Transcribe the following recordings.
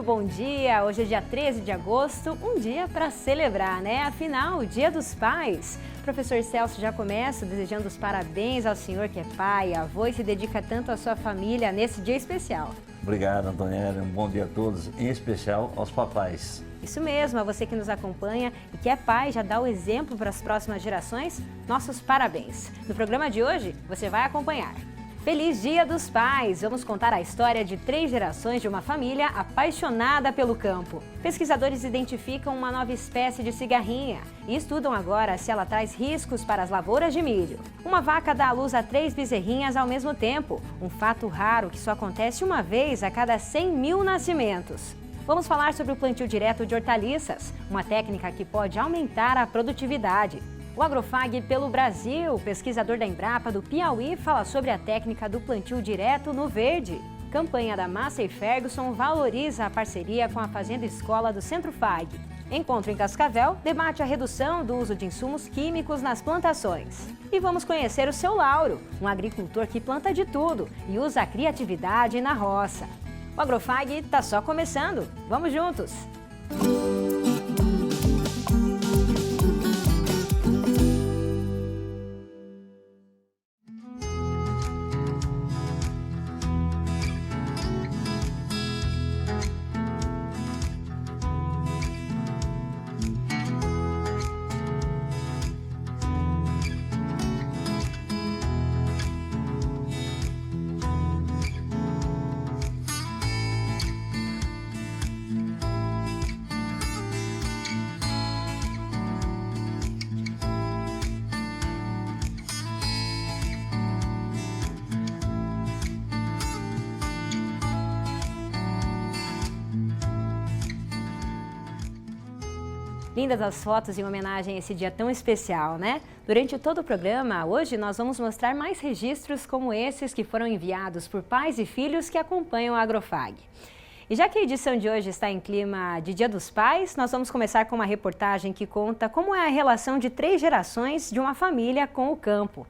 bom dia! Hoje é dia 13 de agosto, um dia para celebrar, né? Afinal, o Dia dos Pais. O professor Celso já começa desejando os parabéns ao senhor que é pai, avô e se dedica tanto à sua família nesse dia especial. Obrigado, Antoniela. Um bom dia a todos, em especial aos papais. Isso mesmo, a você que nos acompanha e que é pai, já dá o exemplo para as próximas gerações, nossos parabéns. No programa de hoje, você vai acompanhar. Feliz Dia dos Pais! Vamos contar a história de 3 gerações de uma família apaixonada pelo campo. Pesquisadores identificam uma nova espécie de cigarrinha e estudam agora se ela traz riscos para as lavouras de milho. Uma vaca dá à luz a 3 bezerrinhas ao mesmo tempo, um fato raro que só acontece uma vez a cada 100 mil nascimentos. Vamos falar sobre o plantio direto de hortaliças, uma técnica que pode aumentar a produtividade. O Agrofag pelo Brasil, o pesquisador da Embrapa do Piauí, fala sobre a técnica do plantio direto no verde. Campanha da Massey Ferguson valoriza a parceria com a Fazenda Escola do Centro FAG. Encontro em Cascavel debate a redução do uso de insumos químicos nas plantações. E vamos conhecer o seu Lauro, um agricultor que planta de tudo e usa a criatividade na roça. O Agrofag está só começando. Vamos juntos! Lindas as fotos em homenagem a esse dia tão especial, né? Durante todo o programa, hoje nós vamos mostrar mais registros como esses que foram enviados por pais e filhos que acompanham a Agrofag. E já que a edição de hoje está em clima de Dia dos Pais, nós vamos começar com uma reportagem que conta como é a relação de 3 gerações de uma família com o campo.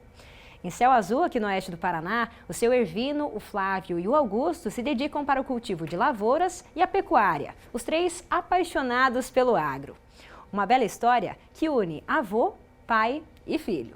Em Céu Azul, aqui no oeste do Paraná, o seu Ervino, o Flávio e o Augusto se dedicam para o cultivo de lavouras e a pecuária, os 3 apaixonados pelo agro. Uma bela história que une avô, pai e filho.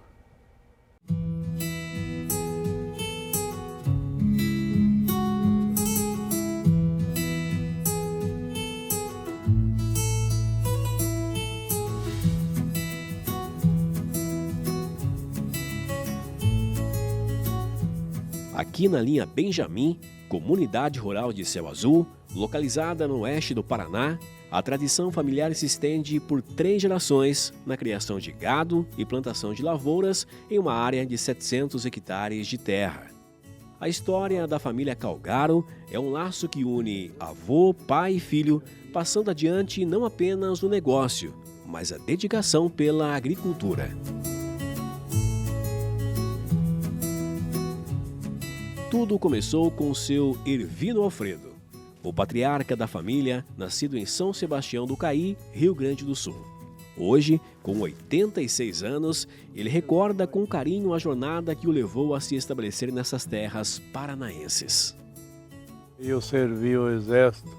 Aqui na linha Benjamin, comunidade rural de Céu Azul, localizada no oeste do Paraná, a tradição familiar se estende por 3 gerações na criação de gado e plantação de lavouras em uma área de 700 hectares de terra. A história da família Calgaro é um laço que une avô, pai e filho, passando adiante não apenas o negócio, mas a dedicação pela agricultura. Tudo começou com seu Ervino Alfredo, o patriarca da família, nascido em São Sebastião do Caí, Rio Grande do Sul. Hoje, com 86 anos, ele recorda com carinho a jornada que o levou a se estabelecer nessas terras paranaenses. Eu servi o exército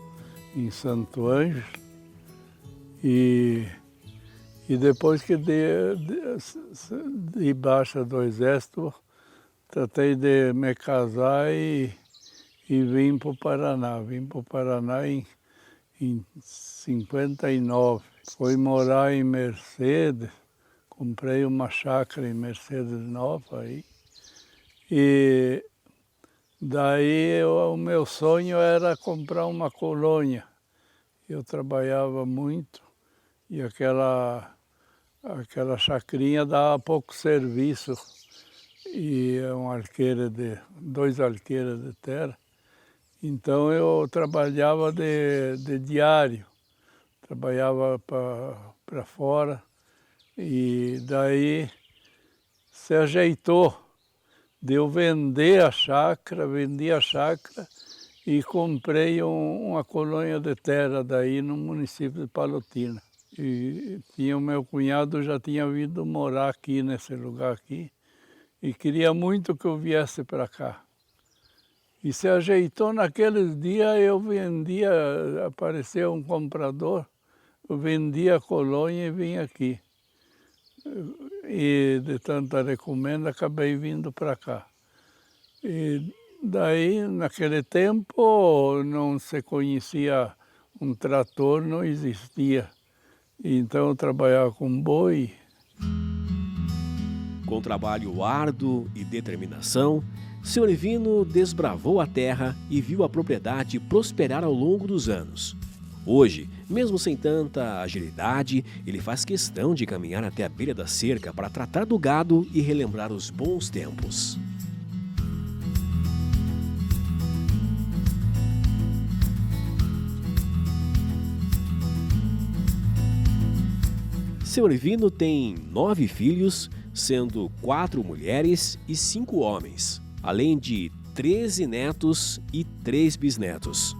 em Santo Ângelo e depois que de baixa do exército, tratei de me casar e vim para o Paraná. Vim para o Paraná em 59. Fui morar em Mercedes, comprei uma chácara em Mercedes Nova aí. E daí o meu sonho era comprar uma colônia. Eu trabalhava muito e aquela chacrinha dava pouco serviço. E dois alqueires de terra. Então eu trabalhava de diário, trabalhava para fora e daí se ajeitou de eu vender a chácara, vendi a chácara e comprei uma colônia de terra daí no município de Palotina. E o meu cunhado já tinha vindo morar aqui nesse lugar aqui e queria muito que eu viesse para cá. E se ajeitou naqueles dias, eu vendia, apareceu um comprador, eu vendia a colônia e vim aqui. E de tanta recomenda, acabei vindo para cá. E daí, naquele tempo, não se conhecia um trator, não existia. Então eu trabalhava com boi. Com trabalho árduo e determinação, seu Ervino desbravou a terra e viu a propriedade prosperar ao longo dos anos. Hoje, mesmo sem tanta agilidade, ele faz questão de caminhar até a beira da cerca para tratar do gado e relembrar os bons tempos. Seu Ervino tem 9 filhos, sendo 4 mulheres e 5 homens, além de 13 netos e 3 bisnetos.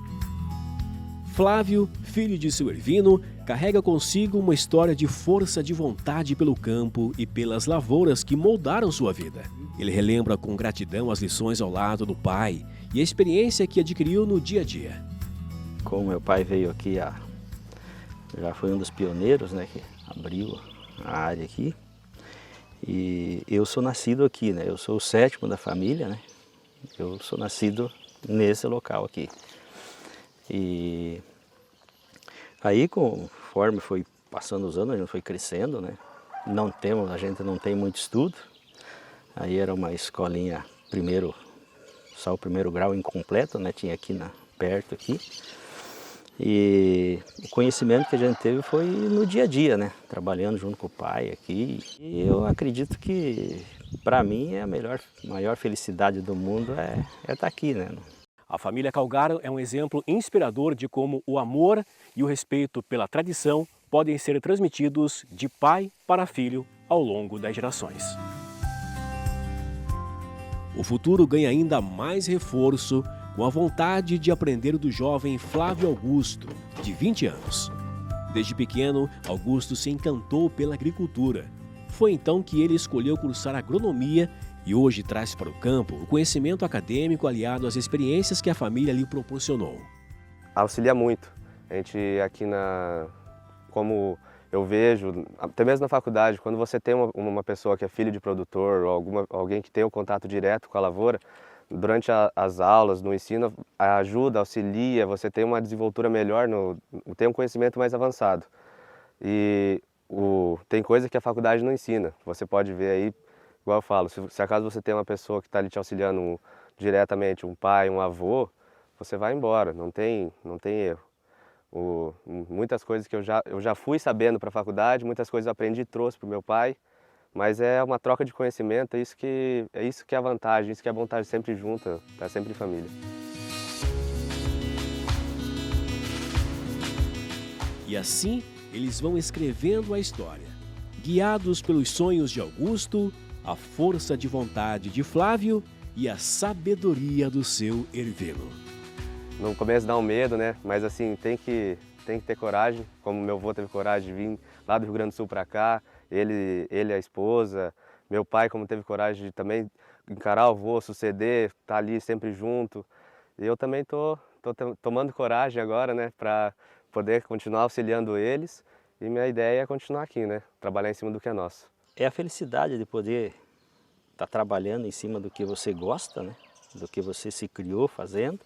Flávio, filho de seu Ervino, carrega consigo uma história de força de vontade pelo campo e pelas lavouras que moldaram sua vida. Ele relembra com gratidão as lições ao lado do pai e a experiência que adquiriu no dia a dia. Como meu pai veio aqui, já foi um dos pioneiros, né, que abriu a área aqui. E eu sou nascido aqui, né? Eu sou o 7º da família, né? Eu sou nascido nesse local aqui. E aí, conforme foi passando os anos, a gente foi crescendo, né? A gente não tem muito estudo. Aí era uma escolinha só o primeiro grau incompleto, né? Tinha aqui perto aqui. E o conhecimento que a gente teve foi no dia a dia, né? Trabalhando junto com o pai aqui. E eu acredito que, para mim, a maior felicidade do mundo é estar aqui, né? A família Calgaro é um exemplo inspirador de como o amor e o respeito pela tradição podem ser transmitidos de pai para filho ao longo das gerações. O futuro ganha ainda mais reforço com a vontade de aprender do jovem Flávio Augusto, de 20 anos. Desde pequeno, Augusto se encantou pela agricultura. Foi então que ele escolheu cursar agronomia e hoje traz para o campo o conhecimento acadêmico aliado às experiências que a família lhe proporcionou. Auxilia muito. A gente aqui como eu vejo, até mesmo na faculdade, quando você tem uma pessoa que é filho de produtor ou alguém que tem o contato direto com a lavoura, durante as aulas, no ensino, ajuda, auxilia, você tem uma desenvoltura melhor, tem um conhecimento mais avançado. E tem coisa que a faculdade não ensina. Você pode ver aí, igual eu falo, se acaso você tem uma pessoa que está ali te auxiliando diretamente, um pai, um avô, você vai embora, não tem erro. Muitas coisas que eu já fui sabendo para a faculdade, muitas coisas eu aprendi e trouxe para o meu pai, mas é uma troca de conhecimento, é isso que é a vantagem, isso que é bom estar sempre junto, estar sempre em família. E assim, eles vão escrevendo a história. Guiados pelos sonhos de Augusto, a força de vontade de Flávio e a sabedoria do seu Ervino. No começo dá um medo, né? Mas assim, tem que ter coragem, como meu avô teve coragem de vir lá do Rio Grande do Sul para cá, ele a esposa, meu pai como teve coragem de também encarar o avô, suceder, estar ali sempre junto. E eu também tô tomando coragem agora, né, para poder continuar auxiliando eles. E minha ideia é continuar aqui, né, trabalhar em cima do que é nosso. É a felicidade de poder estar trabalhando em cima do que você gosta, né, do que você se criou fazendo.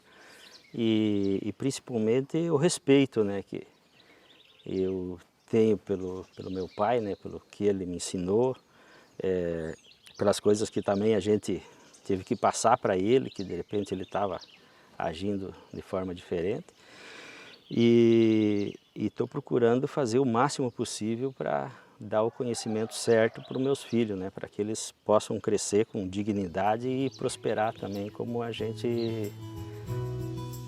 E principalmente o respeito, né, que eu tenho pelo meu pai, né, pelo que ele me ensinou, pelas coisas que também a gente teve que passar para ele, que de repente ele estava agindo de forma diferente. E estou procurando fazer o máximo possível para dar o conhecimento certo para os meus filhos, né, para que eles possam crescer com dignidade e prosperar também como a gente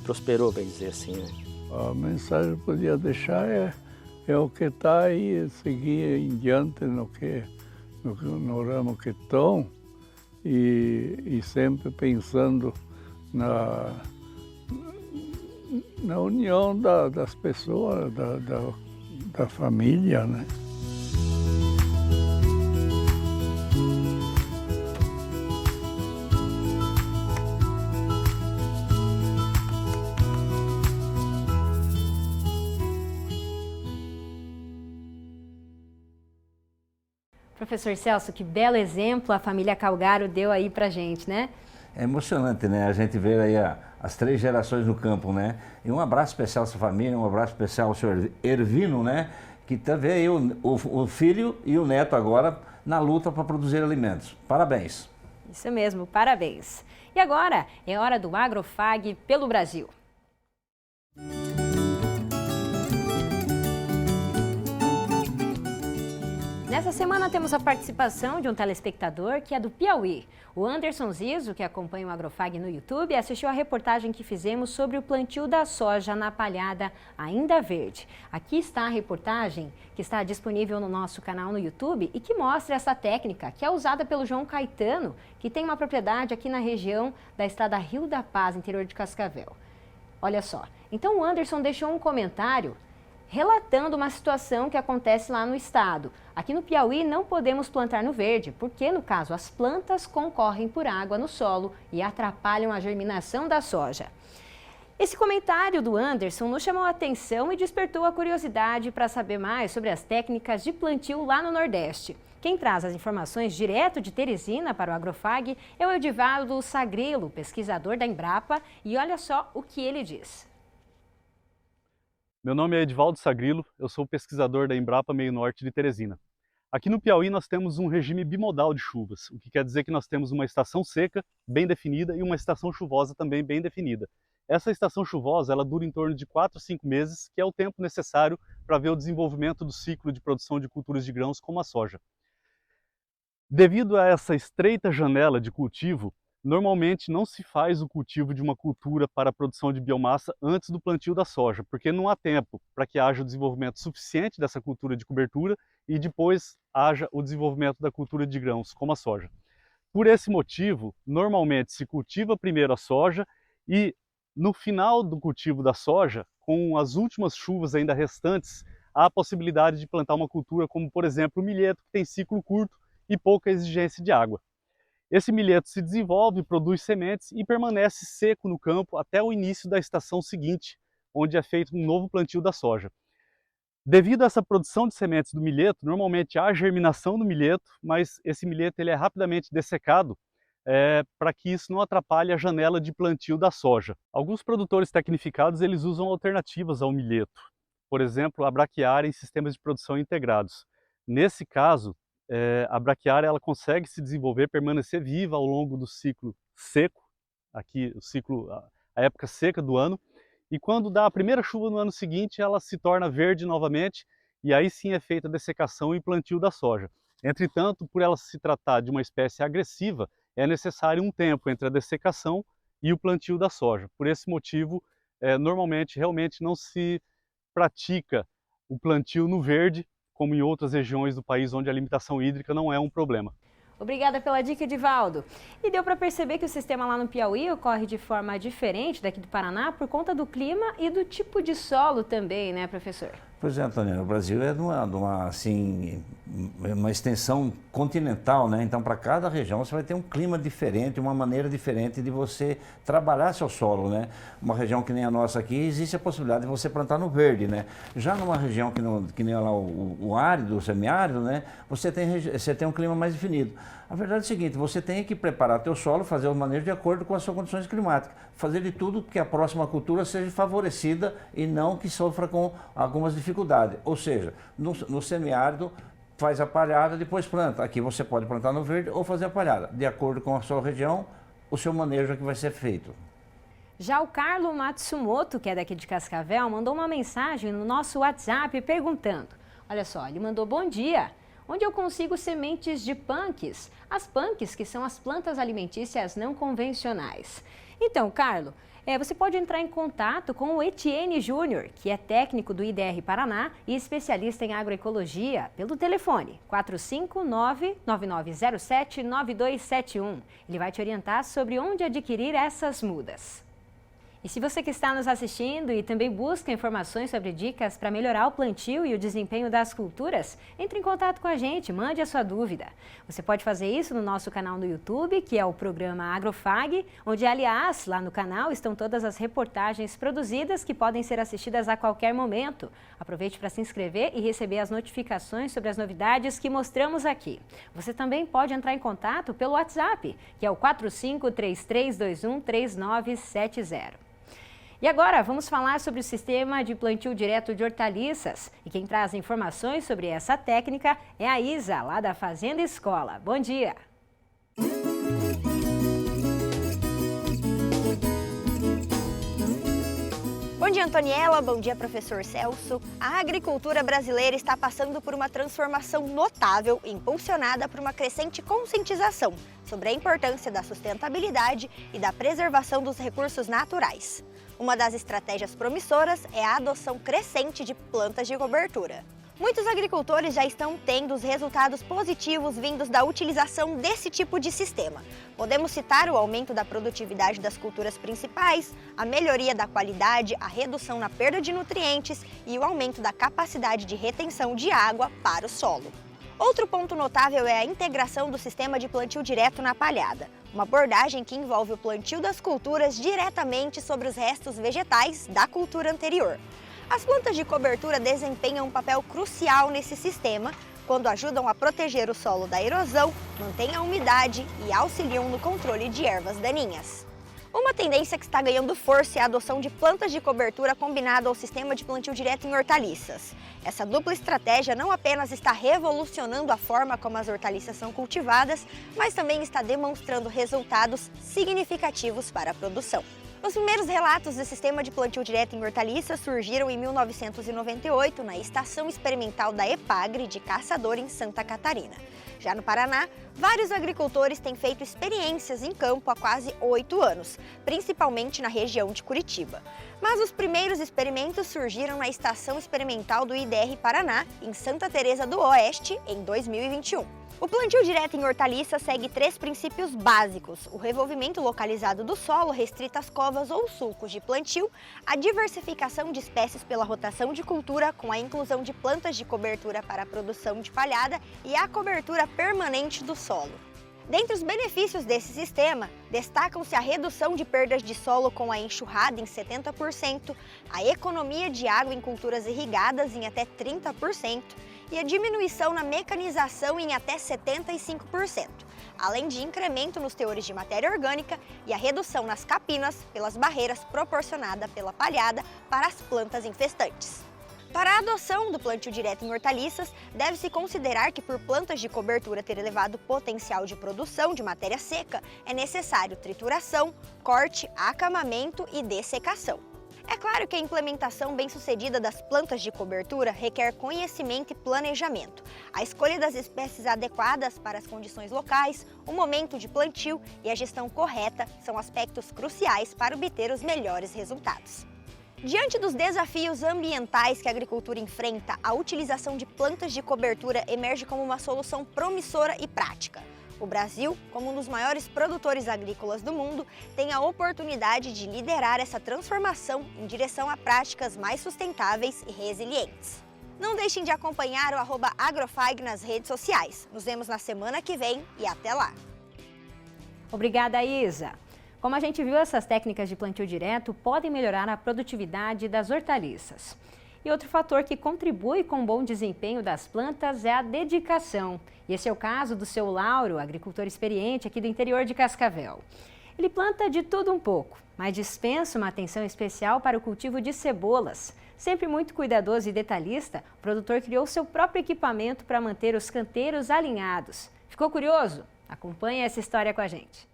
prosperou, bem dizer assim, né? A mensagem que eu podia deixar é o que está aí, seguir em diante no ramo que estão e sempre pensando na união das pessoas, da família, né? Professor Celso, que belo exemplo a família Calgaro deu aí pra gente, né? É emocionante, né? A gente vê aí as 3 gerações no campo, né? E um abraço especial à sua família, um abraço especial ao senhor Ervino, né? Que também aí o filho e o neto agora na luta para produzir alimentos. Parabéns. Isso mesmo, parabéns. E agora é hora do Agrofag pelo Brasil. Nessa semana temos a participação de um telespectador que é do Piauí. O Anderson Zizo, que acompanha o Agrofag no YouTube, assistiu a reportagem que fizemos sobre o plantio da soja na palhada ainda verde. Aqui está a reportagem que está disponível no nosso canal no YouTube e que mostra essa técnica que é usada pelo João Caetano, que tem uma propriedade aqui na região da estrada Rio da Paz, interior de Cascavel. Olha só, então o Anderson deixou um comentário relatando uma situação que acontece lá no estado. Aqui no Piauí não podemos plantar no verde, porque no caso as plantas concorrem por água no solo e atrapalham a germinação da soja. Esse comentário do Anderson nos chamou a atenção e despertou a curiosidade para saber mais sobre as técnicas de plantio lá no Nordeste. Quem traz as informações direto de Teresina para o Agrofag é o Edivaldo Sagrilo, pesquisador da Embrapa, e olha só o que ele diz. Meu nome é Edivaldo Sagrilo, eu sou pesquisador da Embrapa Meio Norte de Teresina. Aqui no Piauí nós temos um regime bimodal de chuvas, o que quer dizer que nós temos uma estação seca bem definida e uma estação chuvosa também bem definida. Essa estação chuvosa ela dura em torno de 4 a 5 meses, que é o tempo necessário para ver o desenvolvimento do ciclo de produção de culturas de grãos como a soja. Devido a essa estreita janela de cultivo, normalmente não se faz o cultivo de uma cultura para a produção de biomassa antes do plantio da soja, porque não há tempo para que haja o desenvolvimento suficiente dessa cultura de cobertura e depois haja o desenvolvimento da cultura de grãos, como a soja. Por esse motivo, normalmente se cultiva primeiro a soja e no final do cultivo da soja, com as últimas chuvas ainda restantes, há a possibilidade de plantar uma cultura como, por exemplo, o milheto, que tem ciclo curto e pouca exigência de água. Esse milheto se desenvolve, produz sementes e permanece seco no campo até o início da estação seguinte, onde é feito um novo plantio da soja. Devido a essa produção de sementes do milheto, normalmente há germinação do milheto, mas esse milheto ele é rapidamente dessecado para que isso não atrapalhe a janela de plantio da soja. Alguns produtores tecnificados eles usam alternativas ao milheto, por exemplo, a braquiária em sistemas de produção integrados. Nesse caso, a braquiária ela consegue se desenvolver, permanecer viva ao longo do ciclo seco, aqui o ciclo, a época seca do ano, e quando dá a primeira chuva no ano seguinte, ela se torna verde novamente, e aí sim é feita a dessecação e plantio da soja. Entretanto, por ela se tratar de uma espécie agressiva, é necessário um tempo entre a dessecação e o plantio da soja. Por esse motivo, normalmente, realmente não se pratica o plantio no verde, como em outras regiões do país onde a limitação hídrica não é um problema. Obrigada pela dica, Edivaldo. E deu para perceber que o sistema lá no Piauí ocorre de forma diferente daqui do Paraná por conta do clima e do tipo de solo também, né, professor? Pois é, Antônio, o Brasil é uma extensão continental, né? Então, para cada região você vai ter um clima diferente, uma maneira diferente de você trabalhar seu solo, né? Uma região que nem a nossa aqui, existe a possibilidade de você plantar no verde, né? Já numa região que nem lá o árido, o semiárido, né? Você tem um clima mais definido. A verdade é o seguinte, você tem que preparar teu solo, fazer o manejo de acordo com as suas condições climáticas. Fazer de tudo que a próxima cultura seja favorecida e não que sofra com algumas dificuldades. Ou seja, no semiárido, faz a palhada, depois planta. Aqui você pode plantar no verde ou fazer a palhada. De acordo com a sua região, o seu manejo é que vai ser feito. Já o Carlo Matsumoto, que é daqui de Cascavel, mandou uma mensagem no nosso WhatsApp perguntando. Olha só, ele mandou bom dia. Onde eu consigo sementes de punks? As punks, que são as plantas alimentícias não convencionais. Então, Carlo, você pode entrar em contato com o Etienne Júnior, que é técnico do IDR Paraná e especialista em agroecologia, pelo telefone 459-9907-9271. Ele vai te orientar sobre onde adquirir essas mudas. E se você que está nos assistindo e também busca informações sobre dicas para melhorar o plantio e o desempenho das culturas, entre em contato com a gente, mande a sua dúvida. Você pode fazer isso no nosso canal no YouTube, que é o programa Agrofag, onde, aliás, lá no canal estão todas as reportagens produzidas que podem ser assistidas a qualquer momento. Aproveite para se inscrever e receber as notificações sobre as novidades que mostramos aqui. Você também pode entrar em contato pelo WhatsApp, que é o 4533213970. E agora vamos falar sobre o sistema de plantio direto de hortaliças. E quem traz informações sobre essa técnica é a Isa, lá da Fazenda Escola. Bom dia! Bom dia, Antoniela. Bom dia, professor Celso. A agricultura brasileira está passando por uma transformação notável, impulsionada por uma crescente conscientização sobre a importância da sustentabilidade e da preservação dos recursos naturais. Uma das estratégias promissoras é a adoção crescente de plantas de cobertura. Muitos agricultores já estão tendo os resultados positivos vindos da utilização desse tipo de sistema. Podemos citar o aumento da produtividade das culturas principais, a melhoria da qualidade, a redução na perda de nutrientes e o aumento da capacidade de retenção de água para o solo. Outro ponto notável é a integração do sistema de plantio direto na palhada, uma abordagem que envolve o plantio das culturas diretamente sobre os restos vegetais da cultura anterior. As plantas de cobertura desempenham um papel crucial nesse sistema, quando ajudam a proteger o solo da erosão, mantêm a umidade e auxiliam no controle de ervas daninhas. Uma tendência que está ganhando força é a adoção de plantas de cobertura combinado ao sistema de plantio direto em hortaliças. Essa dupla estratégia não apenas está revolucionando a forma como as hortaliças são cultivadas, mas também está demonstrando resultados significativos para a produção. Os primeiros relatos do sistema de plantio direto em hortaliças surgiram em 1998 na Estação Experimental da EPAGRE de Caçador, em Santa Catarina. Já no Paraná, vários agricultores têm feito experiências em campo há quase 8 anos, principalmente na região de Curitiba. Mas os primeiros experimentos surgiram na Estação Experimental do IDR Paraná, em Santa Teresa do Oeste, em 2021. O plantio direto em hortaliças segue 3 princípios básicos: o revolvimento localizado do solo, restrito às covas ou sulcos de plantio, a diversificação de espécies pela rotação de cultura, com a inclusão de plantas de cobertura para a produção de palhada e a cobertura permanente do solo. Dentre os benefícios desse sistema, destacam-se a redução de perdas de solo com a enxurrada em 70%, a economia de água em culturas irrigadas em até 30%, e a diminuição na mecanização em até 75%, além de incremento nos teores de matéria orgânica e a redução nas capinas pelas barreiras proporcionada pela palhada para as plantas infestantes. Para a adoção do plantio direto em hortaliças, deve-se considerar que por plantas de cobertura ter elevado potencial de produção de matéria seca, é necessário trituração, corte, acamamento e dessecação. É claro que a implementação bem-sucedida das plantas de cobertura requer conhecimento e planejamento. A escolha das espécies adequadas para as condições locais, o momento de plantio e a gestão correta são aspectos cruciais para obter os melhores resultados. Diante dos desafios ambientais que a agricultura enfrenta, a utilização de plantas de cobertura emerge como uma solução promissora e prática. O Brasil, como um dos maiores produtores agrícolas do mundo, tem a oportunidade de liderar essa transformação em direção a práticas mais sustentáveis e resilientes. Não deixem de acompanhar o @agrofag nas redes sociais. Nos vemos na semana que vem e até lá! Obrigada, Isa! Como a gente viu, essas técnicas de plantio direto podem melhorar a produtividade das hortaliças. E outro fator que contribui com o bom desempenho das plantas é a dedicação. E esse é o caso do seu Lauro, agricultor experiente aqui do interior de Cascavel. Ele planta de tudo um pouco, mas dispensa uma atenção especial para o cultivo de cebolas. Sempre muito cuidadoso e detalhista, o produtor criou seu próprio equipamento para manter os canteiros alinhados. Ficou curioso? Acompanhe essa história com a gente.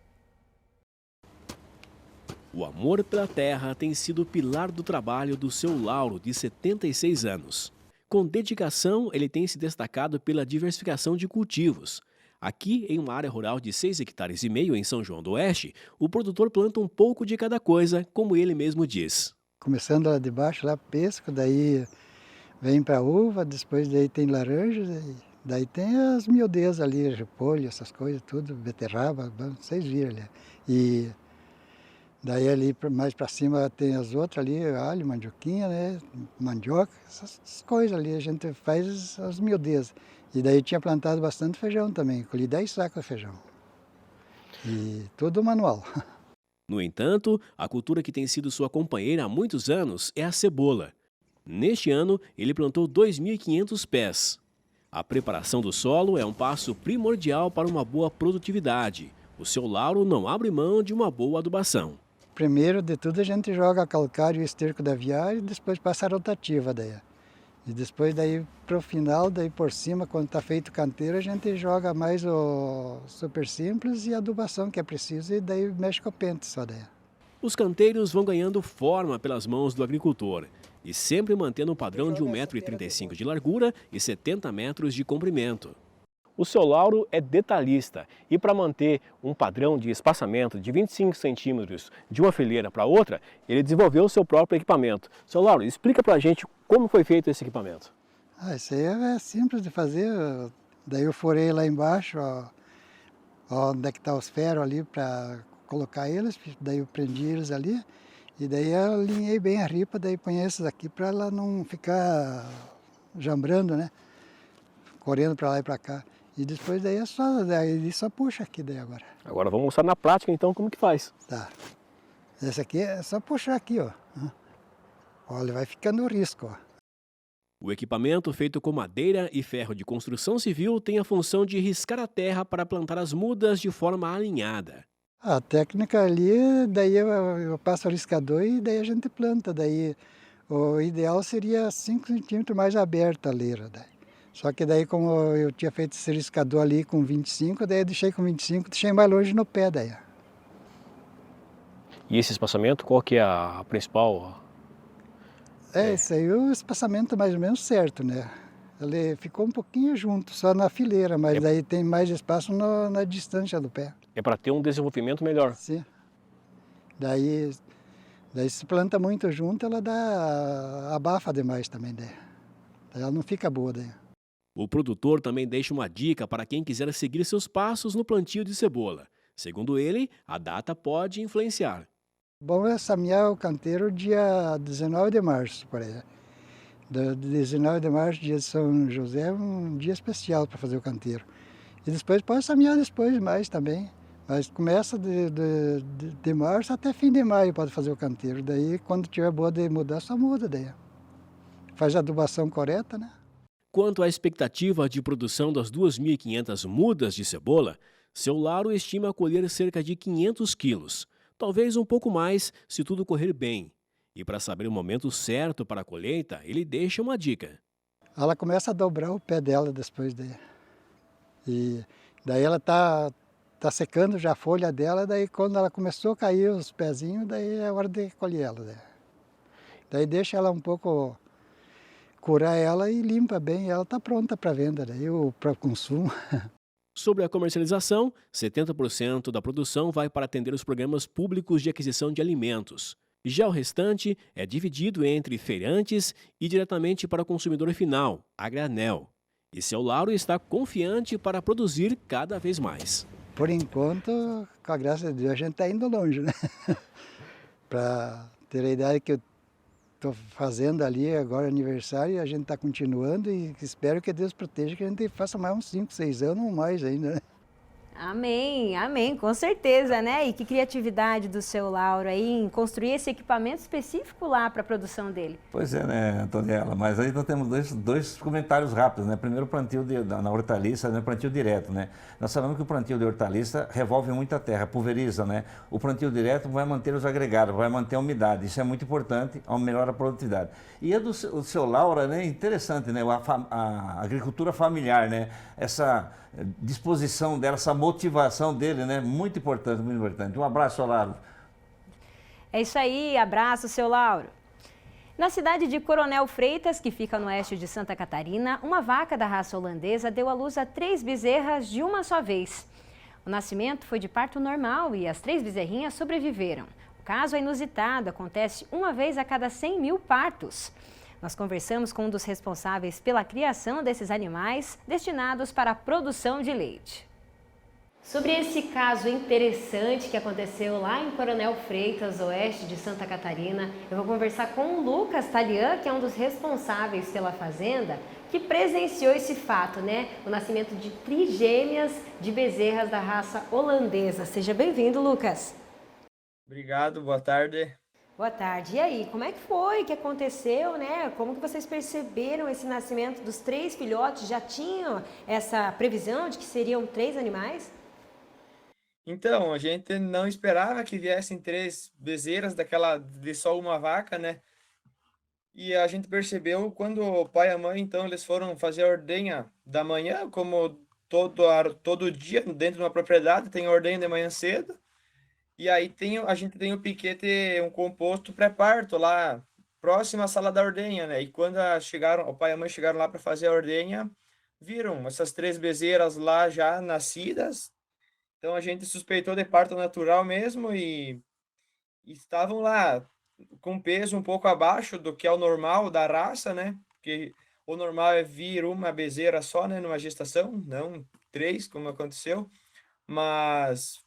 O amor pela terra tem sido o pilar do trabalho do seu Lauro, de 76 anos. Com dedicação, ele tem se destacado pela diversificação de cultivos. Aqui, em uma área rural de 6,5 hectares em São João do Oeste, o produtor planta um pouco de cada coisa, como ele mesmo diz. Começando lá de baixo, lá pesco, daí vem para uva, depois daí tem laranja, daí tem as miudezas ali, repolho, essas coisas, tudo, beterraba, vocês viram ali. E Daí ali mais para cima tem as outras ali, alho, mandioquinha, né? Mandioca, essas coisas ali, a gente faz as miudezas. E daí tinha plantado bastante feijão também, colhi 10 sacos de feijão. E tudo manual. No entanto, a cultura que tem sido sua companheira há muitos anos é a cebola. Neste ano, ele plantou 2.500 pés. A preparação do solo é um passo primordial para uma boa produtividade. O seu Lauro não abre mão de uma boa adubação. Primeiro de tudo a gente joga calcário e esterco da aviária e depois passa a rotativa daí. E depois daí pro final, daí por cima, quando está feito o canteiro, a gente joga mais o super simples e a adubação que é preciso e daí mexe com o pente só daí. Os canteiros vão ganhando forma pelas mãos do agricultor e sempre mantendo um padrão de 1,35 m de largura e 70 metros de comprimento. O seu Lauro é detalhista e para manter um padrão de espaçamento de 25 centímetros de uma fileira para outra, ele desenvolveu o seu próprio equipamento. Seu Lauro, explica para a gente como foi feito esse equipamento. Isso aí é simples de fazer. Daí eu forei lá embaixo, onde é que tá os ferros ali para colocar eles, daí eu prendi eles ali e daí eu alinhei bem a ripa, daí põe esses aqui para ela não ficar jambrando, né? Correndo para lá e para cá. E depois daí só puxa aqui daí agora. Agora vamos mostrar na prática então como que faz. Tá. Esse aqui é só puxar aqui, ó. Olha, vai ficando o risco, ó. O equipamento feito com madeira e ferro de construção civil tem a função de riscar a terra para plantar as mudas de forma alinhada. A técnica ali, daí eu passo o riscador e daí a gente planta. Daí o ideal seria 5 centímetros mais aberta a leira. Daí. Só que daí como eu tinha feito esse riscador ali com 25, daí eu deixei com 25, deixei mais longe no pé daí. E esse espaçamento, qual que é a principal? Esse aí o espaçamento mais ou menos certo, né? Ele ficou um pouquinho junto, só na fileira, mas daí tem mais espaço na distância do pé. É para ter um desenvolvimento melhor. Sim. Daí se planta muito junto, ela abafa demais também, daí ela não fica boa daí. O produtor também deixa uma dica para quem quiser seguir seus passos no plantio de cebola. Segundo ele, a data pode influenciar. Bom é semear o canteiro dia 19 de março, por aí. 19 de março, dia de São José, é um dia especial para fazer o canteiro. E depois pode semear depois mais também. Mas começa de março até fim de maio pode fazer o canteiro. Daí, quando tiver boa de mudar, só muda daí. Faz a adubação correta, né? Quanto à expectativa de produção das 2.500 mudas de cebola, seu Lauro estima colher cerca de 500 quilos, talvez um pouco mais se tudo correr bem. E para saber o momento certo para a colheita, ele deixa uma dica. Ela começa a dobrar o pé dela depois daí. E daí ela tá secando já a folha dela, daí quando ela começou a cair os pezinhos, daí é hora de colher ela. Daí deixa ela um pouco curar ela e limpa bem, e ela está pronta para venda, daí ou para consumo. Sobre a comercialização, 70% da produção vai para atender os programas públicos de aquisição de alimentos. Já o restante é dividido entre feirantes e diretamente para o consumidor final, a granel. E seu Lauro está confiante para produzir cada vez mais. Por enquanto, com a graça de Deus, a gente está indo longe, né? Para ter a ideia que eu estou fazendo ali agora aniversário, a gente está continuando e espero que Deus proteja, que a gente faça mais uns 5, 6 anos ou mais ainda, né? Amém, amém, com certeza, né? E que criatividade do seu Lauro aí em construir esse equipamento específico lá para a produção dele. Pois é, né, Antoniela? Mas aí nós temos dois comentários rápidos, né? Primeiro, o plantio na hortaliça, né? Plantio direto, né? Nós sabemos que o plantio de hortaliça revolve muita terra, pulveriza, né? O plantio direto vai manter os agregados, vai manter a umidade. Isso é muito importante, melhora a produtividade. E a do seu Lauro, né? Interessante, né? A agricultura familiar, né? Essa disposição dela, essa motivação dele, né? Muito importante, muito importante. Um abraço, Lauro. É isso aí, abraço, seu Lauro. Na cidade de Coronel Freitas, que fica no oeste de Santa Catarina, uma vaca da raça holandesa deu à luz a 3 bezerras de uma só vez. O nascimento foi de parto normal e as 3 bezerrinhas sobreviveram. O caso é inusitado, acontece uma vez a cada 100 mil partos. Nós conversamos com um dos responsáveis pela criação desses animais destinados para a produção de leite. Sobre esse caso interessante que aconteceu lá em Coronel Freitas, oeste de Santa Catarina, eu vou conversar com o Lucas Talian, que é um dos responsáveis pela fazenda, que presenciou esse fato, né? O nascimento de trigêmeas de bezerras da raça holandesa. Seja bem-vindo, Lucas. Obrigado, boa tarde. Boa tarde. E aí, como é que foi que aconteceu, né? Como que vocês perceberam esse nascimento dos 3 filhotes? Já tinham essa previsão de que seriam 3 animais? Então, a gente não esperava que viessem 3 bezerras de só uma vaca, né? E a gente percebeu quando o pai e a mãe, então, eles foram fazer a ordenha da manhã, como todo dia dentro de uma propriedade, tem a ordenha de manhã cedo. E aí a gente tem o piquete, um composto pré-parto lá, próximo à sala da ordenha, né? E quando o pai e a mãe chegaram lá para fazer a ordenha, viram essas 3 bezerras lá já nascidas. Então a gente suspeitou de parto natural mesmo e estavam lá com peso um pouco abaixo do que é o normal da raça, né? Porque o normal é vir uma bezerra só, né, numa gestação, não 3, como aconteceu. Mas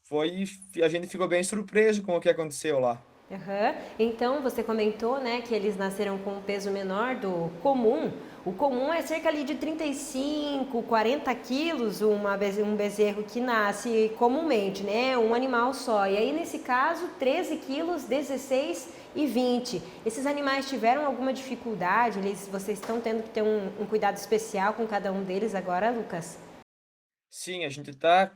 a gente ficou bem surpreso com o que aconteceu lá. Uhum. Então, você comentou, né, que eles nasceram com um peso menor do comum. O comum é cerca ali de 35, 40 quilos, um bezerro que nasce comumente, né, um animal só. E aí, nesse caso, 13 quilos, 16 e 20. Esses animais tiveram alguma dificuldade? Vocês estão tendo que ter um cuidado especial com cada um deles agora, Lucas? Sim, a gente está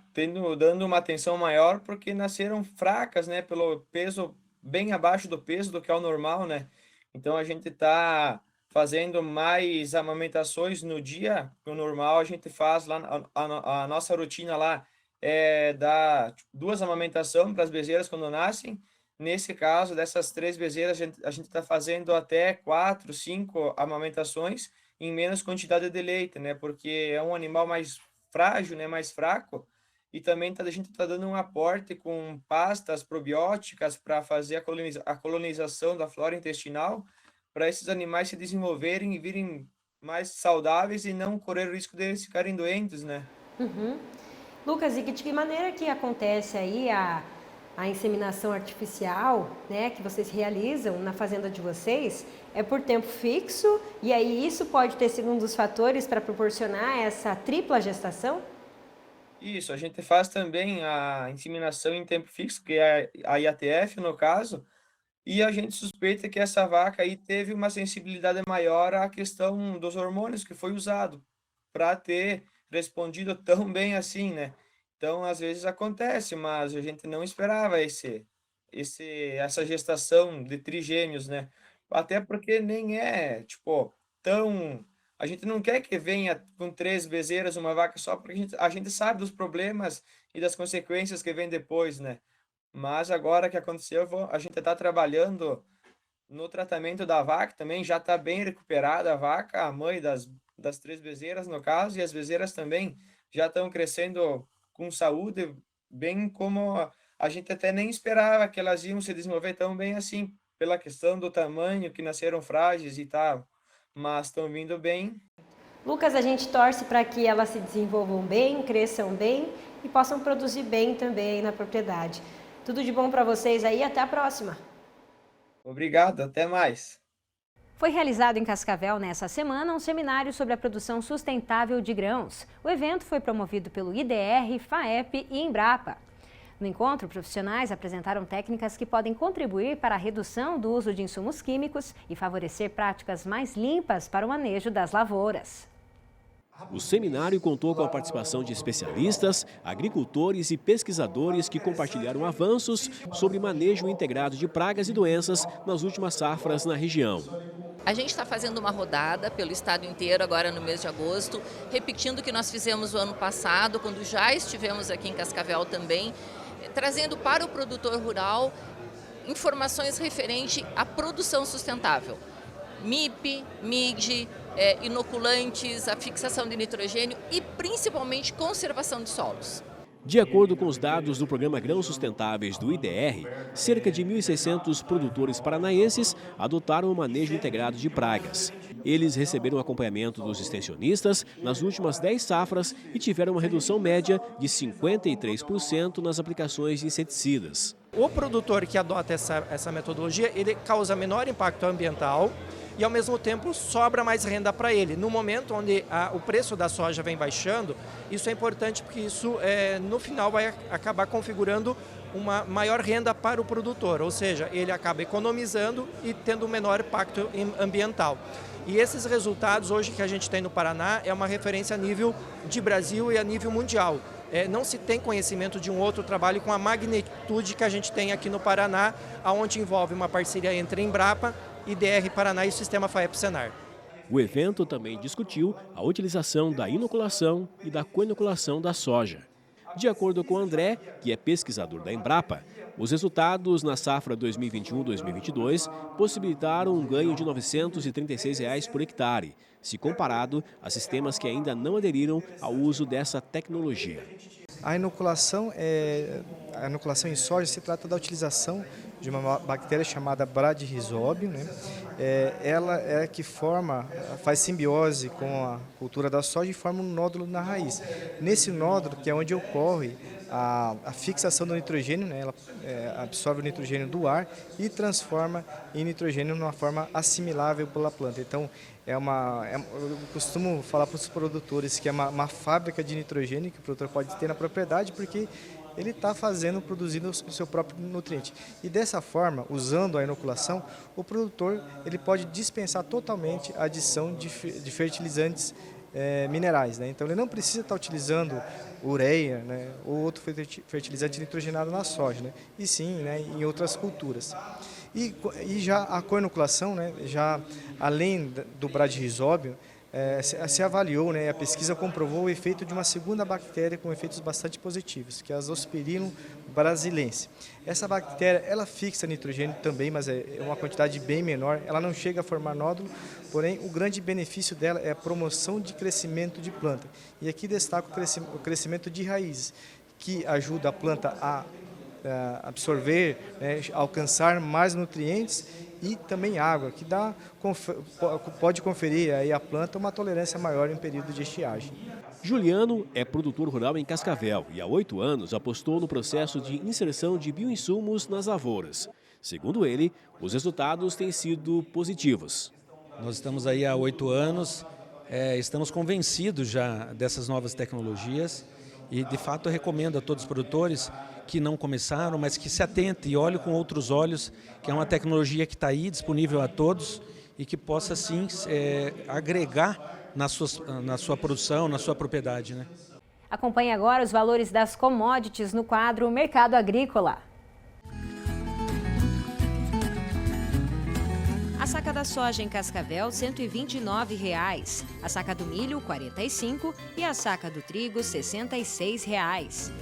dando uma atenção maior porque nasceram fracas, né, pelo peso bem abaixo do peso do que é o normal, né? Então a gente está fazendo mais amamentações no dia, o normal a gente faz lá, a nossa rotina lá é dar 2 amamentações para as bezerras quando nascem. Nesse caso, dessas 3 bezerras, a gente está fazendo até 4, 5 amamentações em menos quantidade de leite, né? Porque é um animal mais frágil, né? Mais fraco. E também a gente está dando um aporte com pastas probióticas para fazer a colonização da flora intestinal, para esses animais se desenvolverem e virem mais saudáveis e não correr o risco de eles ficarem doentes, né? Uhum. Lucas, e de que maneira que acontece aí a inseminação artificial, né, que vocês realizam na fazenda de vocês? É por tempo fixo e aí isso pode ter sido um dos fatores para proporcionar essa tripla gestação? Isso, a gente faz também a inseminação em tempo fixo, que é a IATF no caso, e a gente suspeita que essa vaca aí teve uma sensibilidade maior à questão dos hormônios que foi usado para ter respondido tão bem assim, né? Então, às vezes acontece, mas a gente não esperava essa gestação de trigêmeos, né? Até porque nem é, tipo, tão... A gente não quer que venha com 3 bezerras, uma vaca só, porque a gente sabe dos problemas e das consequências que vem depois, né? Mas agora que aconteceu, a gente está trabalhando no tratamento da vaca também, já está bem recuperada a vaca, a mãe das 3 bezerras, no caso, e as bezerras também já estão crescendo com saúde, bem como a gente até nem esperava que elas iam se desenvolver tão bem assim, pela questão do tamanho, que nasceram frágeis e tal, mas estão vindo bem. Lucas, a gente torce para que elas se desenvolvam bem, cresçam bem e possam produzir bem também na propriedade. Tudo de bom para vocês aí, até a próxima. Obrigado, até mais. Foi realizado em Cascavel nessa semana um seminário sobre a produção sustentável de grãos. O evento foi promovido pelo IDR, FAEP e Embrapa. No encontro, profissionais apresentaram técnicas que podem contribuir para a redução do uso de insumos químicos e favorecer práticas mais limpas para o manejo das lavouras. O seminário contou com a participação de especialistas, agricultores e pesquisadores que compartilharam avanços sobre manejo integrado de pragas e doenças nas últimas safras na região. A gente está fazendo uma rodada pelo estado inteiro agora no mês de agosto, repetindo o que nós fizemos o ano passado, quando já estivemos aqui em Cascavel também, trazendo para o produtor rural informações referentes à produção sustentável. MIP, MIG, inoculantes, a fixação de nitrogênio e principalmente conservação de solos. De acordo com os dados do Programa Grãos Sustentáveis do IDR, cerca de 1.600 produtores paranaenses adotaram o manejo integrado de pragas. Eles receberam acompanhamento dos extensionistas nas últimas 10 safras e tiveram uma redução média de 53% nas aplicações de inseticidas. O produtor que adota essa metodologia, ele causa menor impacto ambiental e, ao mesmo tempo, sobra mais renda para ele. No momento onde o preço da soja vem baixando, isso é importante porque isso, no final, vai acabar configurando uma maior renda para o produtor, ou seja, ele acaba economizando e tendo um menor impacto ambiental. E esses resultados hoje que a gente tem no Paraná é uma referência a nível de Brasil e a nível mundial. Não se tem conhecimento de um outro trabalho com a magnitude que a gente tem aqui no Paraná, onde envolve uma parceria entre a Embrapa, IDR Paraná e o Sistema FAEP-Senar. O evento também discutiu a utilização da inoculação e da coinoculação da soja. De acordo com André, que é pesquisador da Embrapa, os resultados na safra 2021-2022 possibilitaram um ganho de R$ 936 por hectare, se comparado a sistemas que ainda não aderiram ao uso dessa tecnologia. A inoculação em soja se trata da utilização de uma bactéria chamada Bradyrhizobio, né? Ela é que faz simbiose com a cultura da soja e forma um nódulo na raiz. Nesse nódulo, que é onde ocorre a fixação do nitrogênio, né? Ela absorve o nitrogênio do ar e transforma em nitrogênio numa forma assimilável pela planta. Então, eu costumo falar para os produtores que é uma fábrica de nitrogênio que o produtor pode ter na propriedade, porque ele está produzindo o seu próprio nutriente. E dessa forma, usando a inoculação, o produtor ele pode dispensar totalmente a adição de fertilizantes minerais, né? Então ele não precisa estar utilizando ureia, né, ou outro fertilizante nitrogenado na soja, né, e sim, né, em outras culturas. E já a coinoculação, né, já além do Bradyrhizobio, se avaliou, né, a pesquisa comprovou o efeito de uma segunda bactéria com efeitos bastante positivos, que é a Zospirillum brasilense. Essa bactéria, ela fixa nitrogênio também, mas é uma quantidade bem menor, ela não chega a formar nódulo, porém o grande benefício dela é a promoção de crescimento de planta. E aqui destaco o crescimento de raízes, que ajuda a planta a absorver, né, alcançar mais nutrientes e também água, que pode conferir aí à planta uma tolerância maior em período de estiagem. Juliano é produtor rural em Cascavel e há 8 anos apostou no processo de inserção de bioinsumos nas lavouras. Segundo ele, os resultados têm sido positivos. Nós estamos aí há 8 anos, estamos convencidos já dessas novas tecnologias e, de fato, eu recomendo a todos os produtores que não começaram, mas que se atentem e olhem com outros olhos, que é uma tecnologia que está aí disponível a todos e que possa, sim, agregar na sua produção, na sua propriedade, né? Acompanhe agora os valores das commodities no quadro Mercado Agrícola. A saca da soja em Cascavel, R$ 129,00. A saca do milho, R$ 45,00 e a saca do trigo, R$ 66,00.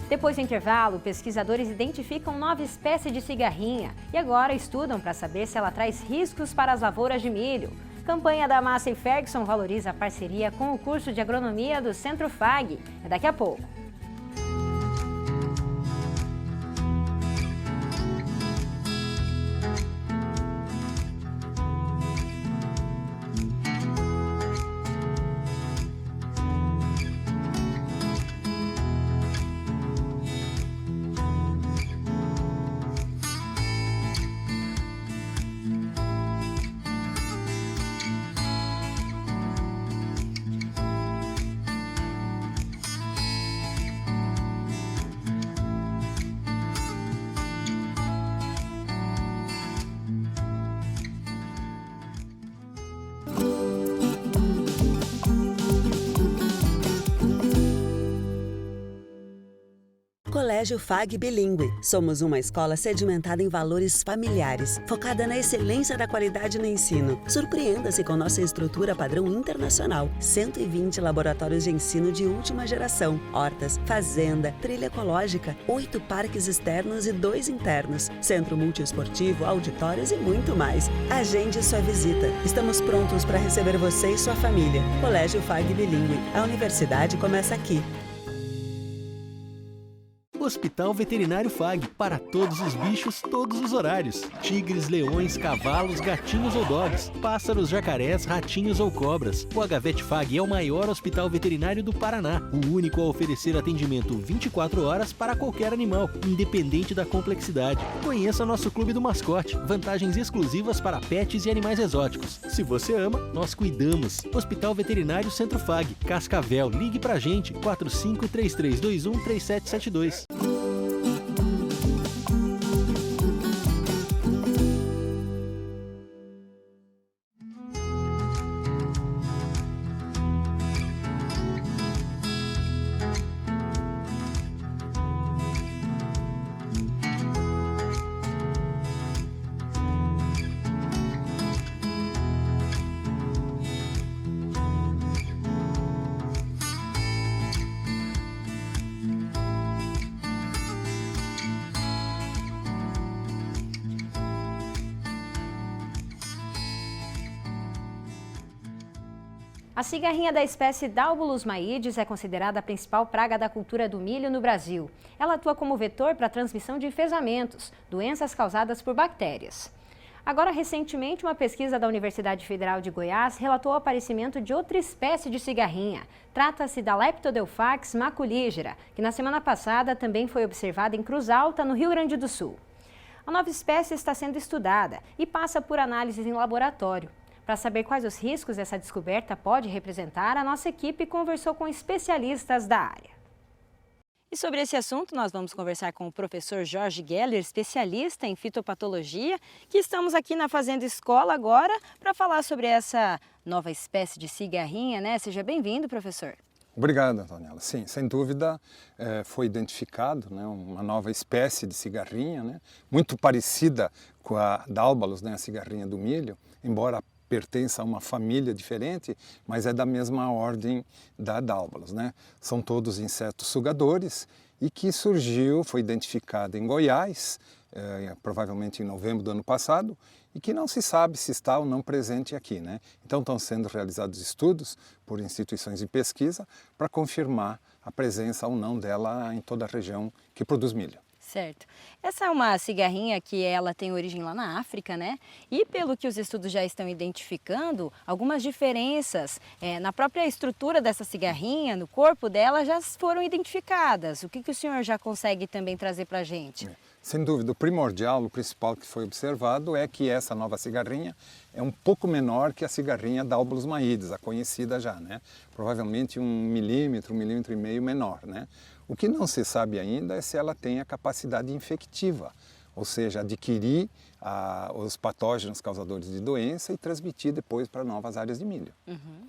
Depois do intervalo, pesquisadores identificam nova espécie de cigarrinha e agora estudam para saber se ela traz riscos para as lavouras de milho. Campanha da Massey Ferguson valoriza a parceria com o curso de agronomia do Centro FAG. É daqui a pouco. Colégio FAG Bilíngue. Somos uma escola sedimentada em valores familiares, focada na excelência da qualidade no ensino. Surpreenda-se com nossa estrutura padrão internacional. 120 laboratórios de ensino de última geração, hortas, fazenda, trilha ecológica, 8 parques externos e 2 internos, centro multiesportivo, auditórios e muito mais. Agende sua visita. Estamos prontos para receber você e sua família. Colégio FAG Bilíngue. A universidade começa aqui. Hospital Veterinário FAG, para todos os bichos, todos os horários. Tigres, leões, cavalos, gatinhos ou dogs, pássaros, jacarés, ratinhos ou cobras. O HVet FAG é o maior hospital veterinário do Paraná, o único a oferecer atendimento 24 horas para qualquer animal, independente da complexidade. Conheça nosso Clube do Mascote, vantagens exclusivas para pets e animais exóticos. Se você ama, nós cuidamos. Hospital Veterinário Centro FAG, Cascavel, ligue pra gente, 4533213772. A cigarrinha da espécie Dalbolus maides é considerada a principal praga da cultura do milho no Brasil. Ela atua como vetor para a transmissão de enfesamentos, doenças causadas por bactérias. Agora, recentemente, uma pesquisa da Universidade Federal de Goiás relatou o aparecimento de outra espécie de cigarrinha. Trata-se da Leptodelphax maculigera, que na semana passada também foi observada em Cruz Alta, no Rio Grande do Sul. A nova espécie está sendo estudada e passa por análises em laboratório. Para saber quais os riscos essa descoberta pode representar, a nossa equipe conversou com especialistas da área. E sobre esse assunto, nós vamos conversar com o professor Jorge Geller, especialista em fitopatologia, que estamos aqui na Fazenda Escola agora para falar sobre essa nova espécie de cigarrinha, né? Seja bem-vindo, professor. Obrigado, Antoniela. Sim, sem dúvida foi identificado, né, uma nova espécie de cigarrinha, né, muito parecida com a Dalbolus, né, a cigarrinha do milho, embora pertença a uma família diferente, mas é da mesma ordem da Dalbolus, né? São todos insetos sugadores e que foi identificada em Goiás, provavelmente em novembro do ano passado, e que não se sabe se está ou não presente aqui, né? Então estão sendo realizados estudos por instituições de pesquisa para confirmar a presença ou não dela em toda a região que produz milho. Certo. Essa é uma cigarrinha que ela tem origem lá na África, né? E pelo que os estudos já estão identificando, algumas diferenças na própria estrutura dessa cigarrinha, no corpo dela, já foram identificadas. O que o senhor já consegue também trazer para a gente? Sem dúvida, o primordial, o principal que foi observado é que essa nova cigarrinha é um pouco menor que a cigarrinha Dalbolus maides, a conhecida já, né? Provavelmente 1 milímetro, 1,5 milímetro menor, né? O que não se sabe ainda é se ela tem a capacidade infectiva, ou seja, adquirir os patógenos causadores de doença e transmitir depois para novas áreas de milho. Uhum.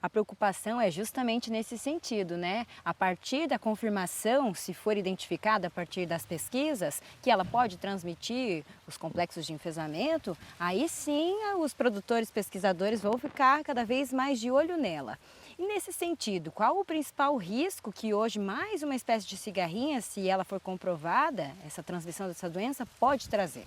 A preocupação é justamente nesse sentido, né? A partir da confirmação, se for identificada a partir das pesquisas, que ela pode transmitir os complexos de enfesamento, aí sim os produtores pesquisadores vão ficar cada vez mais de olho nela. E nesse sentido, qual o principal risco que hoje mais uma espécie de cigarrinha, se ela for comprovada, essa transmissão dessa doença, pode trazer?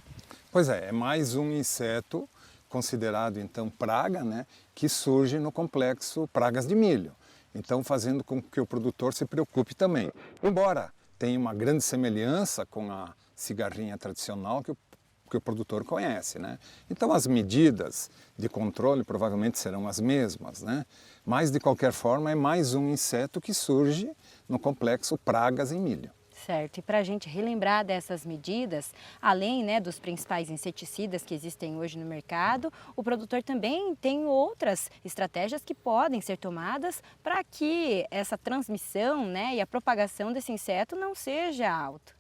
Pois é mais um inseto considerado então praga, né, que surge no complexo pragas de milho. Então fazendo com que o produtor se preocupe também. Embora tenha uma grande semelhança com a cigarrinha tradicional que o produtor conhece, né? Então as medidas de controle provavelmente serão as mesmas, né? Mas de qualquer forma é mais um inseto que surge no complexo pragas em milho. Certo, e para a gente relembrar dessas medidas, além, né, dos principais inseticidas que existem hoje no mercado, o produtor também tem outras estratégias que podem ser tomadas para que essa transmissão, né, e a propagação desse inseto não seja alta.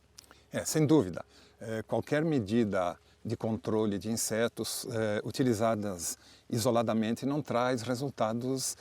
Sem dúvida. Qualquer medida de controle de insetos utilizadas isoladamente não traz resultados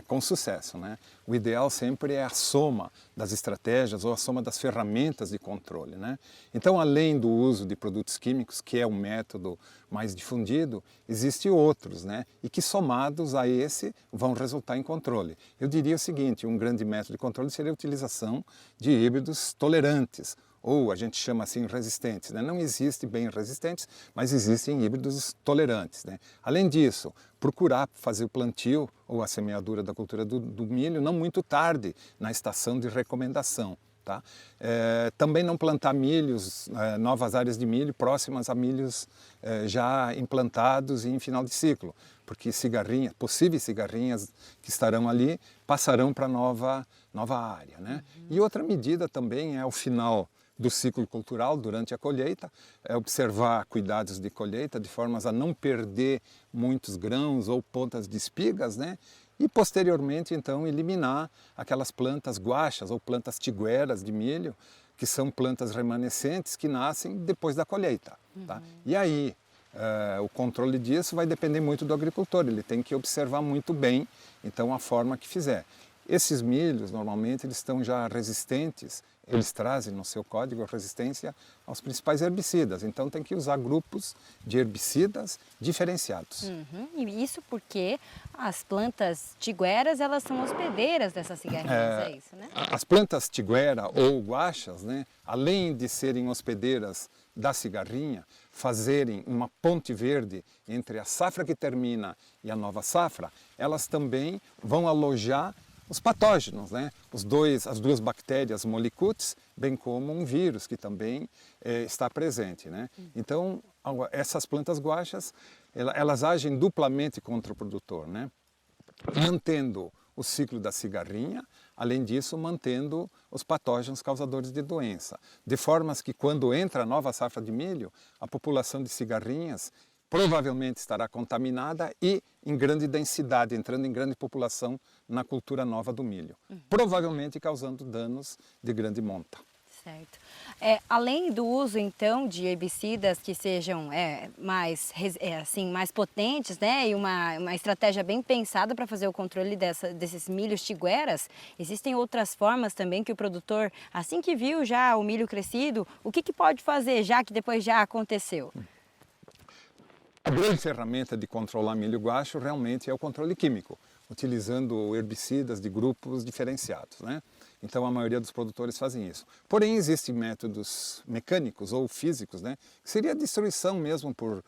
com sucesso, né? O ideal sempre é a soma das estratégias ou a soma das ferramentas de controle, né? Então, além do uso de produtos químicos, que é o método mais difundido, existem outros, né? E que somados a esse vão resultar em controle. Eu diria o seguinte, um grande método de controle seria a utilização de híbridos tolerantes, ou a gente chama assim resistentes, né? Não existe bem resistentes, mas existem híbridos tolerantes, né? Além disso, procurar fazer o plantio ou a semeadura da cultura do milho não muito tarde na estação de recomendação, Tá? Também não plantar milhos, novas áreas de milho próximas a milhos já implantados e em final de ciclo, porque possíveis cigarrinhas que estarão ali passarão para nova área. Né? E outra medida também é o final do ciclo cultural durante a colheita, observar cuidados de colheita de formas a não perder muitos grãos ou pontas de espigas, né? E posteriormente então eliminar aquelas plantas guachas ou plantas tigueras de milho, que são plantas remanescentes que nascem depois da colheita. Tá? E aí o controle disso vai depender muito do agricultor, ele tem que observar muito bem então a forma que fizer. Esses milhos normalmente eles estão já resistentes, eles trazem no seu código a resistência aos principais herbicidas, então tem que usar grupos de herbicidas diferenciados. E isso porque as plantas tigueras, elas são hospedeiras dessas cigarrinhas, é isso, né? As plantas tiguera ou guachas, né, além de serem hospedeiras da cigarrinha, fazerem uma ponte verde entre a safra que termina e a nova safra, elas também vão alojar os patógenos, né? As duas bactérias molicutes, bem como um vírus que também está presente. Né? Então, essas plantas guachas, elas agem duplamente contra o produtor, né? Mantendo o ciclo da cigarrinha, além disso, mantendo os patógenos causadores de doença. De formas que, quando entra a nova safra de milho, a população de cigarrinhas provavelmente estará contaminada e em grande densidade, entrando em grande população na cultura nova do milho, provavelmente causando danos de grande monta. Certo. Além do uso, então, de herbicidas que sejam mais potentes, né, e uma estratégia bem pensada para fazer o controle desses milhos tigueras, existem outras formas também que o produtor, assim que viu já o milho crescido, o que pode fazer, já que depois já aconteceu? A grande ferramenta de controlar milho guacho realmente é o controle químico, utilizando herbicidas de grupos diferenciados, né? Então a maioria dos produtores fazem isso. Porém existem métodos mecânicos ou físicos, né? Que seria a destruição mesmo por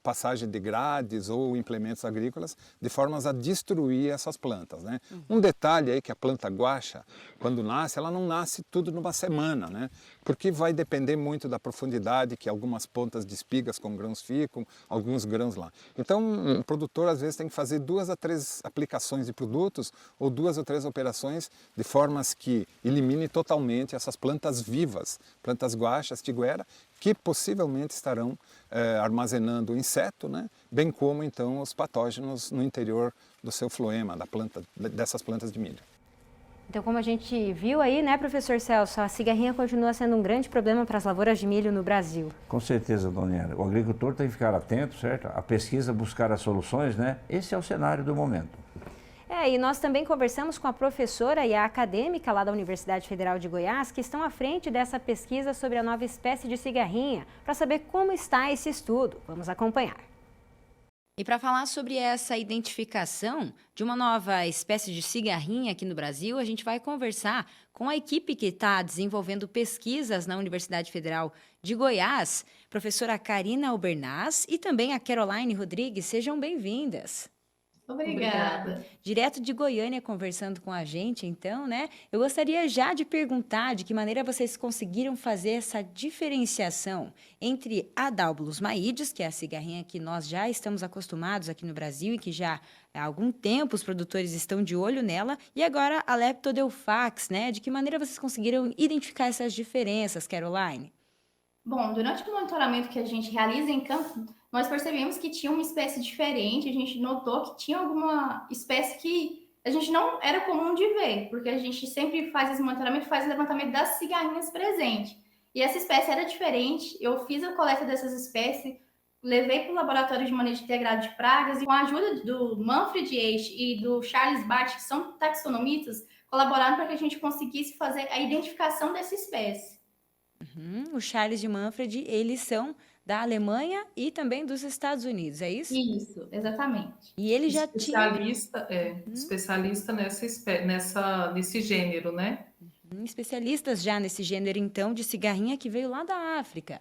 passagem de grades ou implementos agrícolas, de formas a destruir essas plantas, né? Um detalhe aí que a planta guacha, quando nasce, ela não nasce tudo numa semana, né? Porque vai depender muito da profundidade que algumas pontas de espigas com grãos ficam, alguns grãos lá. Então o produtor às vezes tem que fazer 2 a 3 aplicações de produtos ou 2 ou 3 operações de formas que elimine totalmente essas plantas vivas, plantas guachas, tiguera, que possivelmente estarão armazenando o inseto, né? Bem como então os patógenos no interior do seu floema, dessas plantas de milho. Então, como a gente viu aí, né, professor Celso, a cigarrinha continua sendo um grande problema para as lavouras de milho no Brasil. Com certeza, Doniela. O agricultor tem que ficar atento, certo? A pesquisa, buscar as soluções, né? Esse é o cenário do momento. E nós também conversamos com a professora e a acadêmica lá da Universidade Federal de Goiás, que estão à frente dessa pesquisa sobre a nova espécie de cigarrinha, para saber como está esse estudo. Vamos acompanhar. E para falar sobre essa identificação de uma nova espécie de cigarrinha aqui no Brasil, a gente vai conversar com a equipe que está desenvolvendo pesquisas na Universidade Federal de Goiás, professora Karina Albernaz e também a Caroline Rodrigues. Sejam bem-vindas. Obrigada. Direto de Goiânia conversando com a gente, então, né? Eu gostaria já de perguntar de que maneira vocês conseguiram fazer essa diferenciação entre a Daubulus maídes, que é a cigarrinha que nós já estamos acostumados aqui no Brasil e que já há algum tempo os produtores estão de olho nela, e agora a Leptodelphax, né? De que maneira vocês conseguiram identificar essas diferenças, Caroline? Bom, durante o monitoramento que a gente realiza em campo, nós percebemos que tinha uma espécie diferente, a gente notou que tinha alguma espécie que a gente não era comum de ver, porque a gente sempre faz esse monitoramento, faz o levantamento das cigarrinhas presentes. E essa espécie era diferente, eu fiz a coleta dessas espécies, levei para o laboratório de manejo integrado de pragas e com a ajuda do Manfred Eiche e do Charles Bart, que são taxonomistas, colaboraram para que a gente conseguisse fazer a identificação dessa espécie. O Charles e Manfred, eles são da Alemanha e também dos Estados Unidos, é isso? Isso, exatamente. E ele já especialista nesse gênero, né? Especialistas já nesse gênero, então, de cigarrinha que veio lá da África.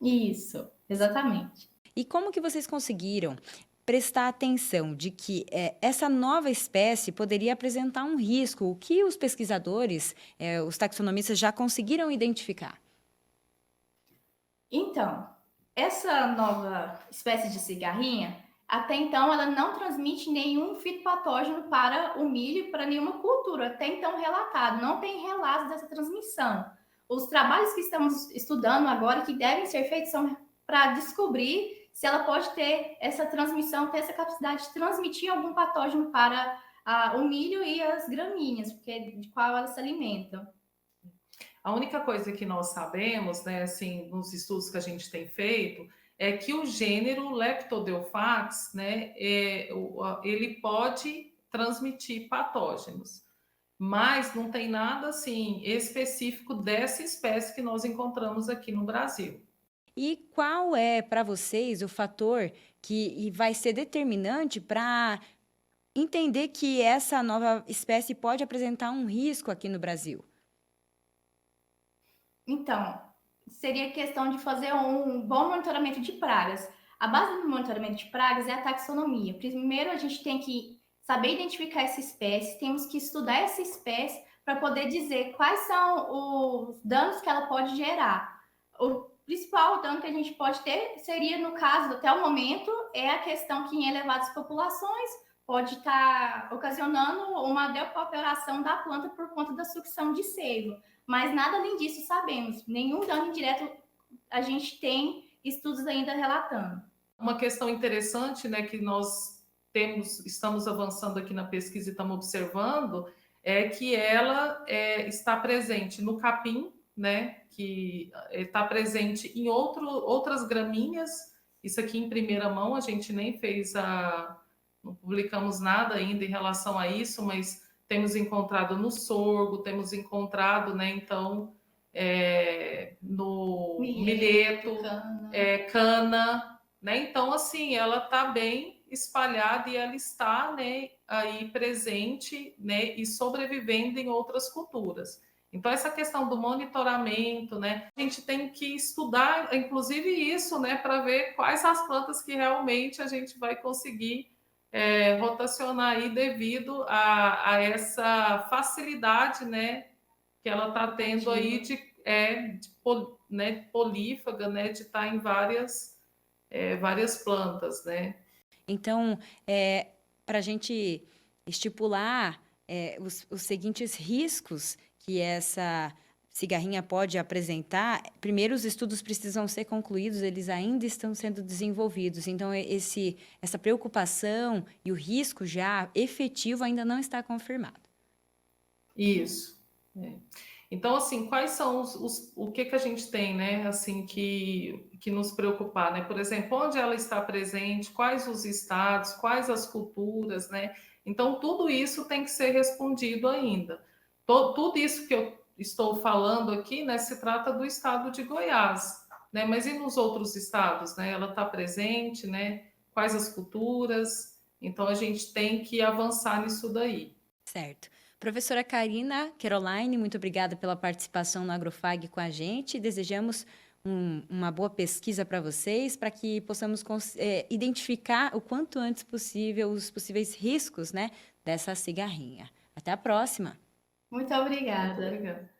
Isso, exatamente. E como que vocês conseguiram prestar atenção de que essa nova espécie poderia apresentar um risco? O que os pesquisadores, os taxonomistas já conseguiram identificar? Então, essa nova espécie de cigarrinha, até então, ela não transmite nenhum fitopatógeno para o milho e para nenhuma cultura, até então relatado. Não tem relatos dessa transmissão. Os trabalhos que estamos estudando agora, que devem ser feitos, são para descobrir se ela pode ter essa transmissão, ter essa capacidade de transmitir algum patógeno para o milho e as gramíneas, porque de qual elas se alimentam. A única coisa que nós sabemos, né, assim, nos estudos que a gente tem feito, é que o gênero Leptodelphax, né, ele pode transmitir patógenos, mas não tem nada assim específico dessa espécie que nós encontramos aqui no Brasil. E qual é, para vocês, o fator que vai ser determinante para entender que essa nova espécie pode apresentar um risco aqui no Brasil? Então, seria questão de fazer um bom monitoramento de pragas. A base do monitoramento de pragas é a taxonomia. Primeiro, a gente tem que saber identificar essa espécie, temos que estudar essa espécie para poder dizer quais são os danos que ela pode gerar. O principal dano que a gente pode ter seria, no caso, até o momento, é a questão que em elevadas populações pode estar ocasionando uma depauperação da planta por conta da sucção de seiva. Mas nada além disso sabemos. Nenhum dano indireto a gente tem estudos ainda relatando. Uma questão interessante, né, que nós estamos avançando aqui na pesquisa e estamos observando, é que ela está presente no capim, né, que está presente em outras gramíneas. Isso aqui em primeira mão, a gente nem fez não publicamos nada ainda em relação a isso, mas temos encontrado no sorgo, temos encontrado, né, então, no milheto, cana, né? Então, assim, ela está bem espalhada e ela está, né, aí presente, né, e sobrevivendo em outras culturas. Então, essa questão do monitoramento, né, a gente tem que estudar, inclusive isso, né, para ver quais as plantas que realmente a gente vai conseguir rotacionar aí devido a essa facilidade, né, que ela está tendo aí né, polífaga, né, de estar em várias plantas, né. Então, para a gente estipular os seguintes riscos que essa cigarrinha pode apresentar, primeiro os estudos precisam ser concluídos, eles ainda estão sendo desenvolvidos. Então, essa preocupação e o risco já efetivo ainda não está confirmado. Isso. Então, assim, quais são o que a gente tem, né, assim, que nos preocupar, né? Por exemplo, onde ela está presente, quais os estados, quais as culturas, né? Então, tudo isso tem que ser respondido ainda. Tudo isso que eu estou falando aqui, né, se trata do estado de Goiás, né? Mas e nos outros estados, né? Ela está presente, né? Quais as culturas? Então, a gente tem que avançar nisso daí. Certo. Professora Karina Caroline, muito obrigada pela participação no Agrofag com a gente. Desejamos uma boa pesquisa para vocês, para que possamos identificar o quanto antes possível os possíveis riscos, né, dessa cigarrinha. Até a próxima! Muito obrigada. Muito obrigada.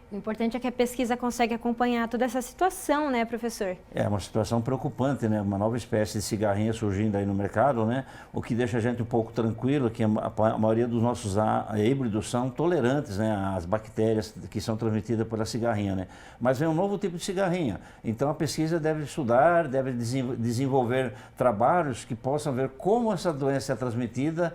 O importante é que a pesquisa consegue acompanhar toda essa situação, né, professor? É uma situação preocupante, né? Uma nova espécie de cigarrinha surgindo aí no mercado, né? O que deixa a gente um pouco tranquilo, que a maioria dos nossos híbridos são tolerantes, né, às bactérias que são transmitidas pela cigarrinha, né? Mas vem um novo tipo de cigarrinha. Então a pesquisa deve estudar, deve desenvolver trabalhos que possam ver como essa doença é transmitida,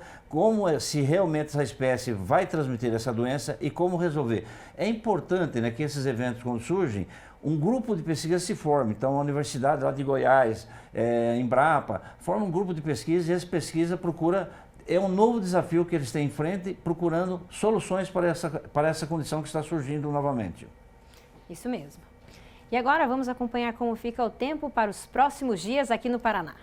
se realmente essa espécie vai transmitir essa doença e como resolver. É importante, né, que esses eventos, quando surgem, um grupo de pesquisa se forme. Então, a Universidade lá de Goiás, Embrapa, forma um grupo de pesquisa e essa pesquisa procura, é um novo desafio que eles têm em frente, procurando soluções para essa condição que está surgindo novamente. Isso mesmo. E agora vamos acompanhar como fica o tempo para os próximos dias aqui no Paraná.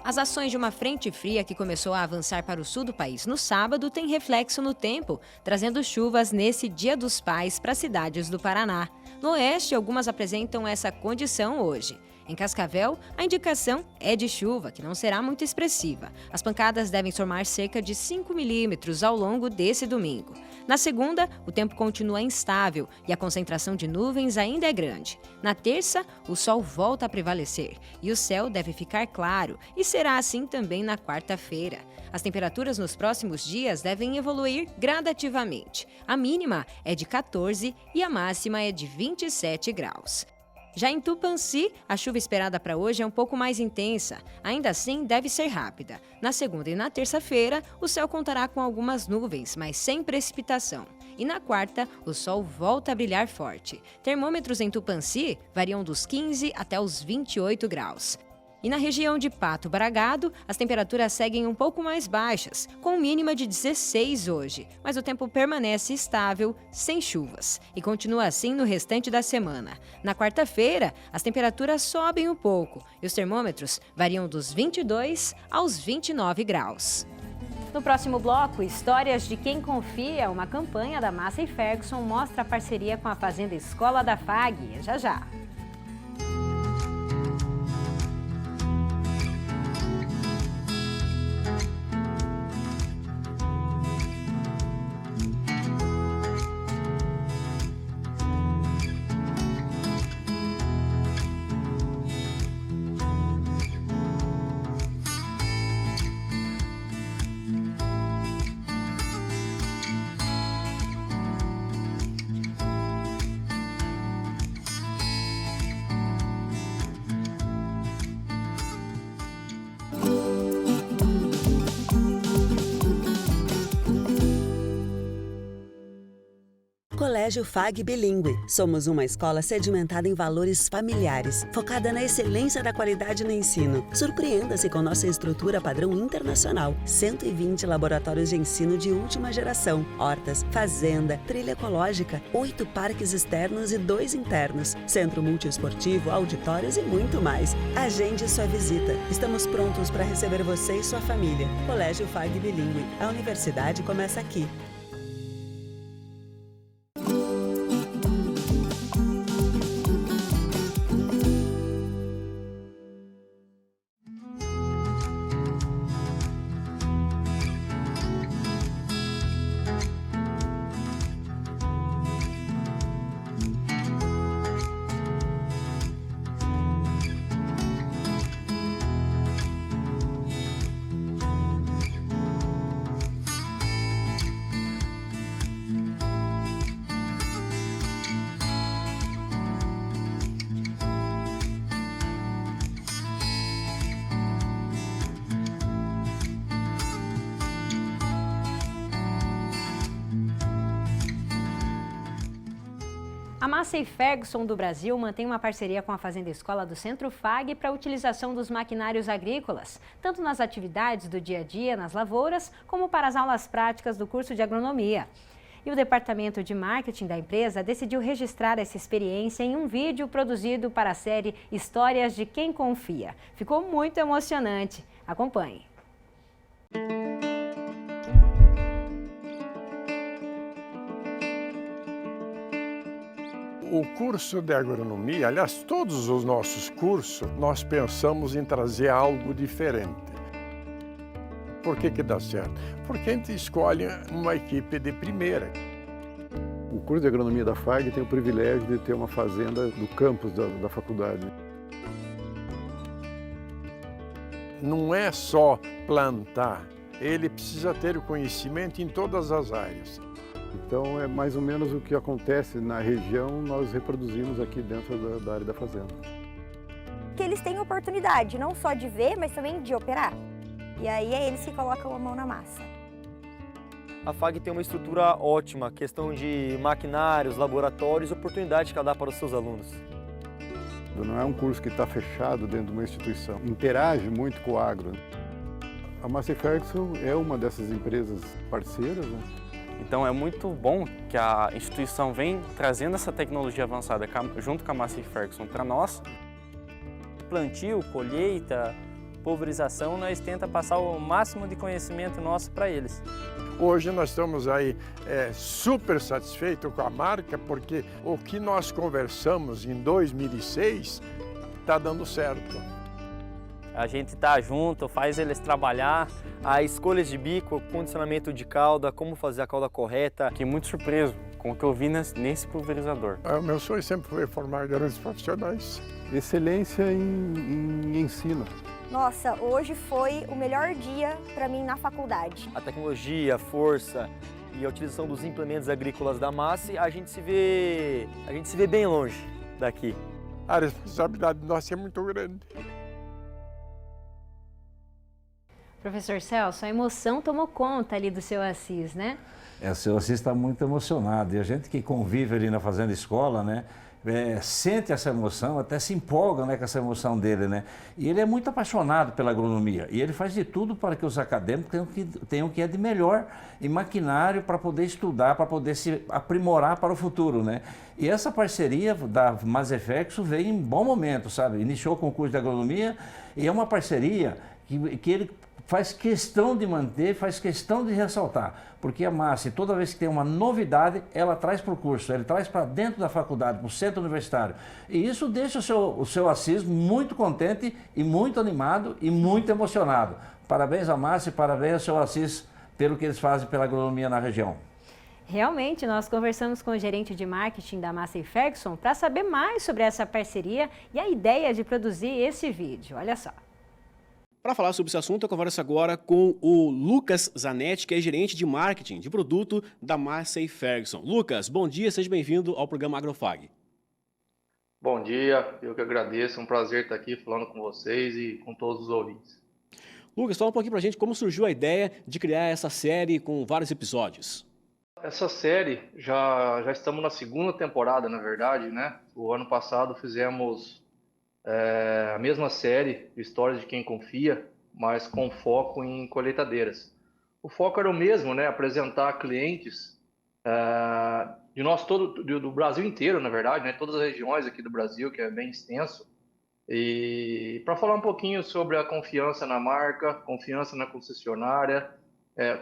As ações de uma frente fria que começou a avançar para o sul do país no sábado têm reflexo no tempo, trazendo chuvas nesse Dia dos Pais para as cidades do Paraná. No oeste, algumas apresentam essa condição hoje. Em Cascavel, a indicação é de chuva, que não será muito expressiva. As pancadas devem somar cerca de 5 milímetros ao longo desse domingo. Na segunda, o tempo continua instável e a concentração de nuvens ainda é grande. Na terça, o sol volta a prevalecer e o céu deve ficar claro, e será assim também na quarta-feira. As temperaturas nos próximos dias devem evoluir gradativamente. A mínima é de 14 e a máxima é de 27 graus. Já em Tupãssi, a chuva esperada para hoje é um pouco mais intensa. Ainda assim, deve ser rápida. Na segunda e na terça-feira, o céu contará com algumas nuvens, mas sem precipitação. E na quarta, o sol volta a brilhar forte. Termômetros em Tupãssi variam dos 15 até os 28 graus. E na região de Pato Bragado, as temperaturas seguem um pouco mais baixas, com mínima de 16 hoje, mas o tempo permanece estável, sem chuvas, e continua assim no restante da semana. Na quarta-feira, as temperaturas sobem um pouco e os termômetros variam dos 22 aos 29 graus. No próximo bloco, Histórias de Quem Confia, uma campanha da Massey Ferguson mostra a parceria com a Fazenda Escola da FAG. Já já. Colégio FAG Bilíngue. Somos uma escola sedimentada em valores familiares, focada na excelência da qualidade no ensino. Surpreenda-se com nossa estrutura padrão internacional. 120 laboratórios de ensino de última geração, hortas, fazenda, trilha ecológica, 8 parques externos e 2 internos, centro multiesportivo, auditórios e muito mais. Agende sua visita. Estamos prontos para receber você e sua família. Colégio FAG Bilíngue. A universidade começa aqui. A Massey Ferguson do Brasil mantém uma parceria com a Fazenda Escola do Centro FAG para a utilização dos maquinários agrícolas, tanto nas atividades do dia a dia nas lavouras, como para as aulas práticas do curso de agronomia. E o departamento de marketing da empresa decidiu registrar essa experiência em um vídeo produzido para a série Histórias de Quem Confia. Ficou muito emocionante. Acompanhe. O curso de agronomia, aliás, todos os nossos cursos, nós pensamos em trazer algo diferente. Por que dá certo? Porque a gente escolhe uma equipe de primeira. O curso de agronomia da FAG tem o privilégio de ter uma fazenda do campus da faculdade. Não é só plantar, ele precisa ter o conhecimento em todas as áreas. Então é mais ou menos o que acontece na região, nós reproduzimos aqui dentro da área da fazenda. Que eles têm oportunidade não só de ver, mas também de operar. E aí é eles que colocam a mão na massa. A FAG tem uma estrutura ótima, questão de maquinários, laboratórios, oportunidade que ela dá para os seus alunos. Não é um curso que está fechado dentro de uma instituição, interage muito com o agro. A Massey Ferguson é uma dessas empresas parceiras, né? Então é muito bom que a instituição vem trazendo essa tecnologia avançada junto com a Massey Ferguson para nós. Plantio, colheita, pulverização, nós tenta passar o máximo de conhecimento nosso para eles. Hoje nós estamos aí super satisfeitos com a marca, porque o que nós conversamos em 2006 está dando certo. A gente está junto, faz eles trabalhar, as escolhas de bico, condicionamento de cauda, como fazer a cauda correta. Fiquei muito surpreso com o que eu vi nesse pulverizador. O meu sonho sempre foi formar grandes profissionais. Excelência em ensino. Nossa, hoje foi o melhor dia para mim na faculdade. A tecnologia, a força e a utilização dos implementos agrícolas da Massey, a gente se vê bem longe daqui. A responsabilidade nossa é muito grande. Professor Celso, a emoção tomou conta ali do seu Assis, né? O seu Assis está muito emocionado. E a gente que convive ali na Fazenda Escola, né? Sente essa emoção, até se empolga, né, com essa emoção dele, né? E ele é muito apaixonado pela agronomia. E ele faz de tudo para que os acadêmicos tenham o que é de melhor em maquinário para poder estudar, para poder se aprimorar para o futuro, né? E essa parceria da Masefexo veio em bom momento, sabe? Iniciou o concurso de agronomia e é uma parceria que ele faz questão de manter, faz questão de ressaltar, porque a Massey, toda vez que tem uma novidade, ela traz para o curso, ele traz para dentro da faculdade, para o centro universitário. E isso deixa o seu Assis muito contente e muito animado e muito emocionado. Parabéns à Massey, parabéns ao seu Assis pelo que eles fazem pela agronomia na região. Realmente, nós conversamos com o gerente de marketing da Massey Ferguson para saber mais sobre essa parceria e a ideia de produzir esse vídeo. Olha só. Para falar sobre esse assunto, eu converso agora com o Lucas Zanetti, que é gerente de marketing de produto da Massey Ferguson. Lucas, bom dia, seja bem-vindo ao programa Agrofag. Bom dia, eu que agradeço, é um prazer estar aqui falando com vocês e com todos os ouvintes. Lucas, fala um pouquinho para a gente como surgiu a ideia de criar essa série com vários episódios. Essa série, já estamos na segunda temporada, na verdade, né? O ano passado fizemos a mesma série, Histórias de Quem Confia, mas com foco em colheitadeiras. O foco era o mesmo, né? Apresentar clientes do Brasil inteiro, na verdade, né? Todas as regiões aqui do Brasil, que é bem extenso. E para falar um pouquinho sobre a confiança na marca, confiança na concessionária,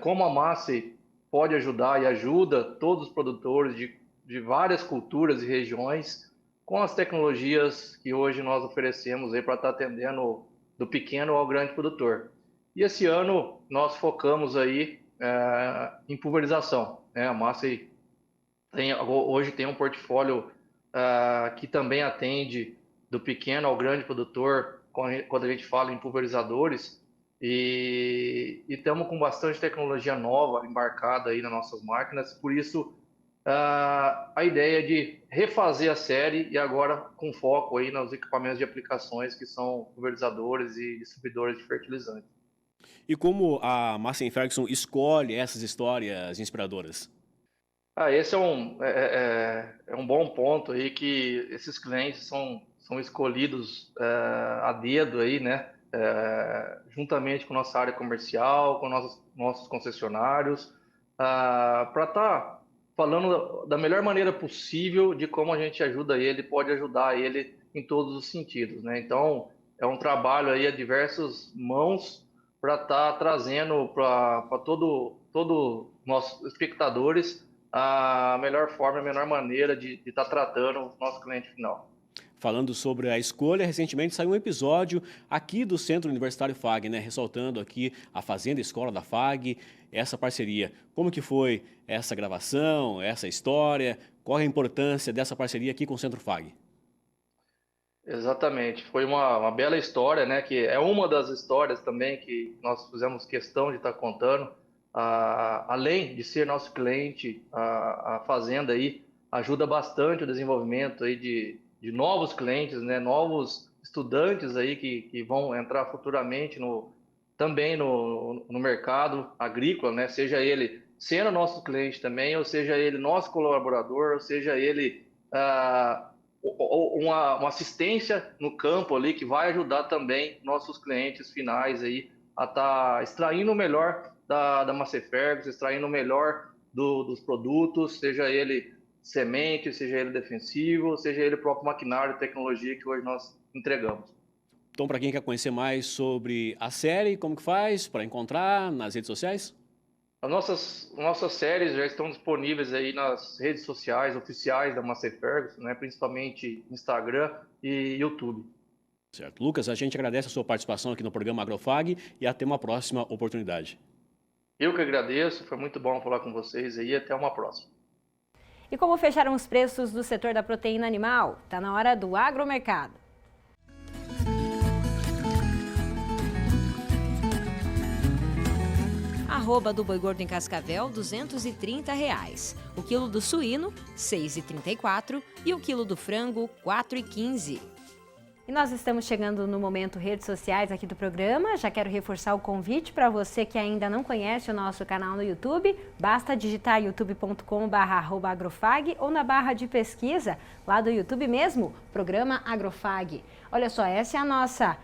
como a Massey pode ajudar e ajuda todos os produtores de várias culturas e regiões com as tecnologias que hoje nós oferecemos aí para estar atendendo do pequeno ao grande produtor. E esse ano nós focamos aí em pulverização, né? A Massey hoje tem um portfólio que também atende do pequeno ao grande produtor quando a gente fala em pulverizadores e estamos com bastante tecnologia nova embarcada aí nas nossas máquinas, por isso a ideia de refazer a série e agora com foco aí nos equipamentos de aplicações que são pulverizadores e distribuidores de fertilizantes. E como a Massey Ferguson escolhe essas histórias inspiradoras? Esse é um bom ponto aí, que esses clientes são escolhidos a dedo aí, né? Juntamente com nossa área comercial, com nossos concessionários, para estar falando da melhor maneira possível de como a gente ajuda ele, pode ajudar ele em todos os sentidos, né? Então, é um trabalho aí a diversas mãos para estar trazendo para todo nossos espectadores a melhor forma, a melhor maneira de estar tratando o nosso cliente final. Falando sobre a escolha, recentemente saiu um episódio aqui do Centro Universitário FAG, né? Ressaltando aqui a Fazenda Escola da FAG, essa parceria. Como que foi essa gravação, essa história? Qual é a importância dessa parceria aqui com o Centro FAG? Exatamente, foi uma bela história, né? Que é uma das histórias também que nós fizemos questão de estar contando. Além de ser nosso cliente, a Fazenda aí ajuda bastante o desenvolvimento aí de novos clientes, né? Novos estudantes aí que vão entrar futuramente também no mercado agrícola, né? Seja ele sendo nosso cliente também, ou seja ele nosso colaborador, ou seja ele uma assistência no campo ali que vai ajudar também nossos clientes finais aí a estar extraindo o melhor da Massey Ferguson, extraindo o melhor dos produtos, seja ele semente, seja ele defensivo, seja ele próprio maquinário e tecnologia que hoje nós entregamos. Então, para quem quer conhecer mais sobre a série, como que faz para encontrar nas redes sociais? As nossas séries já estão disponíveis aí nas redes sociais oficiais da Massey Ferguson, né? Principalmente Instagram e YouTube. Certo. Lucas, a gente agradece a sua participação aqui no programa Agrofag e até uma próxima oportunidade. Eu que agradeço, foi muito bom falar com vocês aí, até uma próxima. E como fecharam os preços do setor da proteína animal? Está na hora do agromercado. Arroba do boi gordo em Cascavel, R$ 230. O quilo do suíno, R$ 6,34 e o quilo do frango, R$ 4,15. E nós estamos chegando no momento redes sociais aqui do programa. Já quero reforçar o convite para você que ainda não conhece o nosso canal no YouTube. Basta digitar youtube.com/agrofag ou na barra de pesquisa lá do YouTube mesmo, Programa Agrofag. Olha só, essa é a nossa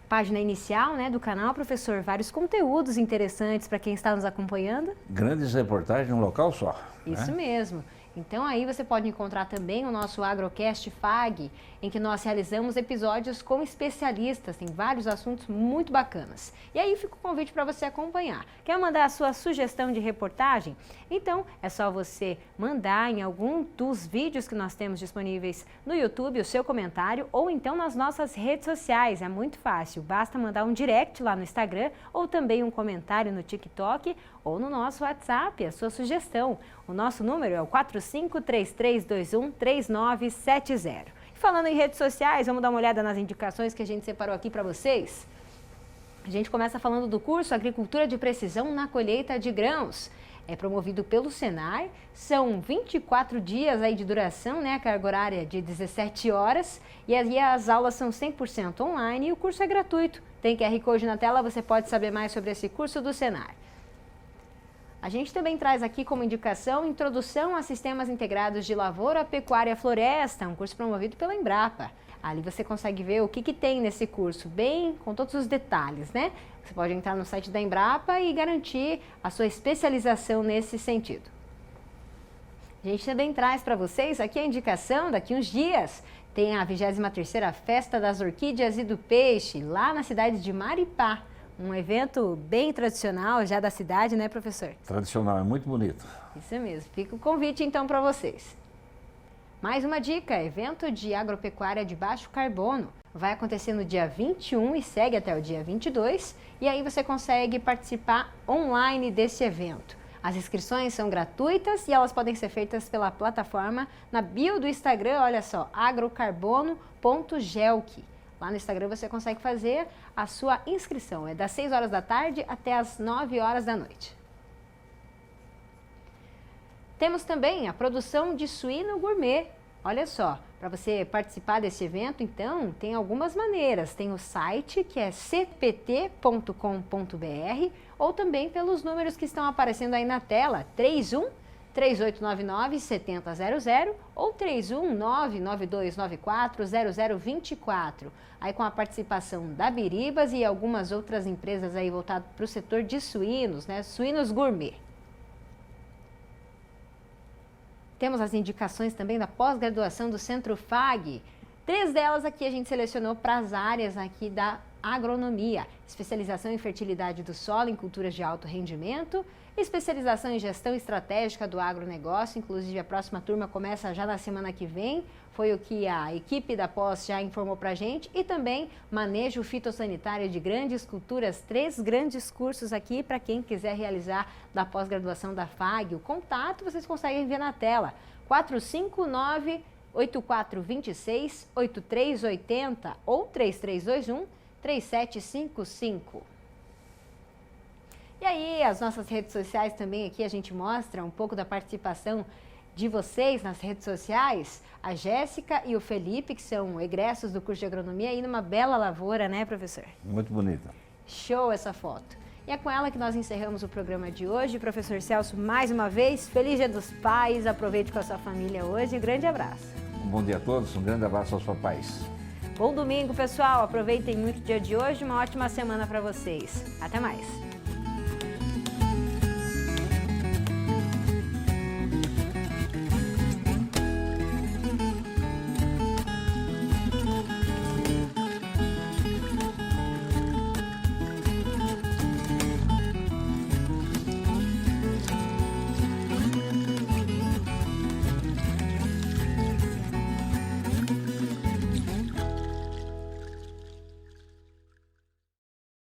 página inicial, né, do canal, professor. Vários conteúdos interessantes para quem está nos acompanhando. Grandes reportagens num local só. Isso mesmo. Então aí você pode encontrar também o nosso Agrocast Fag, em que nós realizamos episódios com especialistas, tem vários assuntos muito bacanas. E aí fica o convite para você acompanhar. Quer mandar a sua sugestão de reportagem? Então é só você mandar em algum dos vídeos que nós temos disponíveis no YouTube o seu comentário ou então nas nossas redes sociais. É muito fácil, basta mandar um direct lá no Instagram ou também um comentário no TikTok ou no nosso WhatsApp, a sua sugestão. O nosso número é o 4533213970. E falando em redes sociais, vamos dar uma olhada nas indicações que a gente separou aqui para vocês. A gente começa falando do curso Agricultura de Precisão na Colheita de Grãos. É promovido pelo Senar, são 24 dias aí de duração, né, a carga horária de 17 horas, e aí as aulas são 100% online e o curso é gratuito. Tem QR Code na tela, você pode saber mais sobre esse curso do Senar. A gente também traz aqui como indicação Introdução a Sistemas Integrados de Lavoura, Pecuária e Floresta, um curso promovido pela Embrapa. Ali você consegue ver o que tem nesse curso, bem com todos os detalhes, né? Você pode entrar no site da Embrapa e garantir a sua especialização nesse sentido. A gente também traz para vocês aqui a indicação, daqui uns dias, tem a 23ª Festa das Orquídeas e do Peixe, lá na cidade de Maripá. Um evento bem tradicional já da cidade, né, professor? Tradicional, é muito bonito. Isso mesmo. Fica o convite, então, para vocês. Mais uma dica, evento de agropecuária de baixo carbono. Vai acontecer no dia 21 e segue até o dia 22. E aí você consegue participar online desse evento. As inscrições são gratuitas e elas podem ser feitas pela plataforma na bio do Instagram, olha só, agrocarbono.gelk. Lá no Instagram você consegue fazer a sua inscrição. É das 6 horas da tarde até as 9 horas da noite. Temos também a produção de suíno gourmet. Olha só, para você participar desse evento, então, tem algumas maneiras. Tem o site, que é cpt.com.br, ou também pelos números que estão aparecendo aí na tela, 31-3899-7000 ou 31992940024. Aí com a participação da Biribas e algumas outras empresas aí voltadas para o setor de suínos, né? Suínos gourmet. Temos as indicações também da pós-graduação do Centro FAG. 3 delas aqui a gente selecionou para as áreas aqui da agronomia. Especialização em fertilidade do solo em culturas de alto rendimento, especialização em gestão estratégica do agronegócio, inclusive a próxima turma começa já na semana que vem, foi o que a equipe da pós já informou para a gente, e também manejo fitossanitário de grandes culturas, 3 grandes cursos aqui para quem quiser realizar da pós-graduação da FAG. O contato vocês conseguem ver na tela, 459-8426-8380 ou 3321-3755. E aí, as nossas redes sociais também aqui a gente mostra um pouco da participação de vocês nas redes sociais. A Jéssica e o Felipe, que são egressos do curso de agronomia, aí numa bela lavoura, né, professor? Muito bonita. Show essa foto. E é com ela que nós encerramos o programa de hoje. Professor Celso, mais uma vez, feliz Dia dos Pais, aproveite com a sua família hoje. Grande abraço. Um bom dia a todos, um grande abraço aos seus pais. Bom domingo, pessoal. Aproveitem muito o dia de hoje. Uma ótima semana para vocês. Até mais.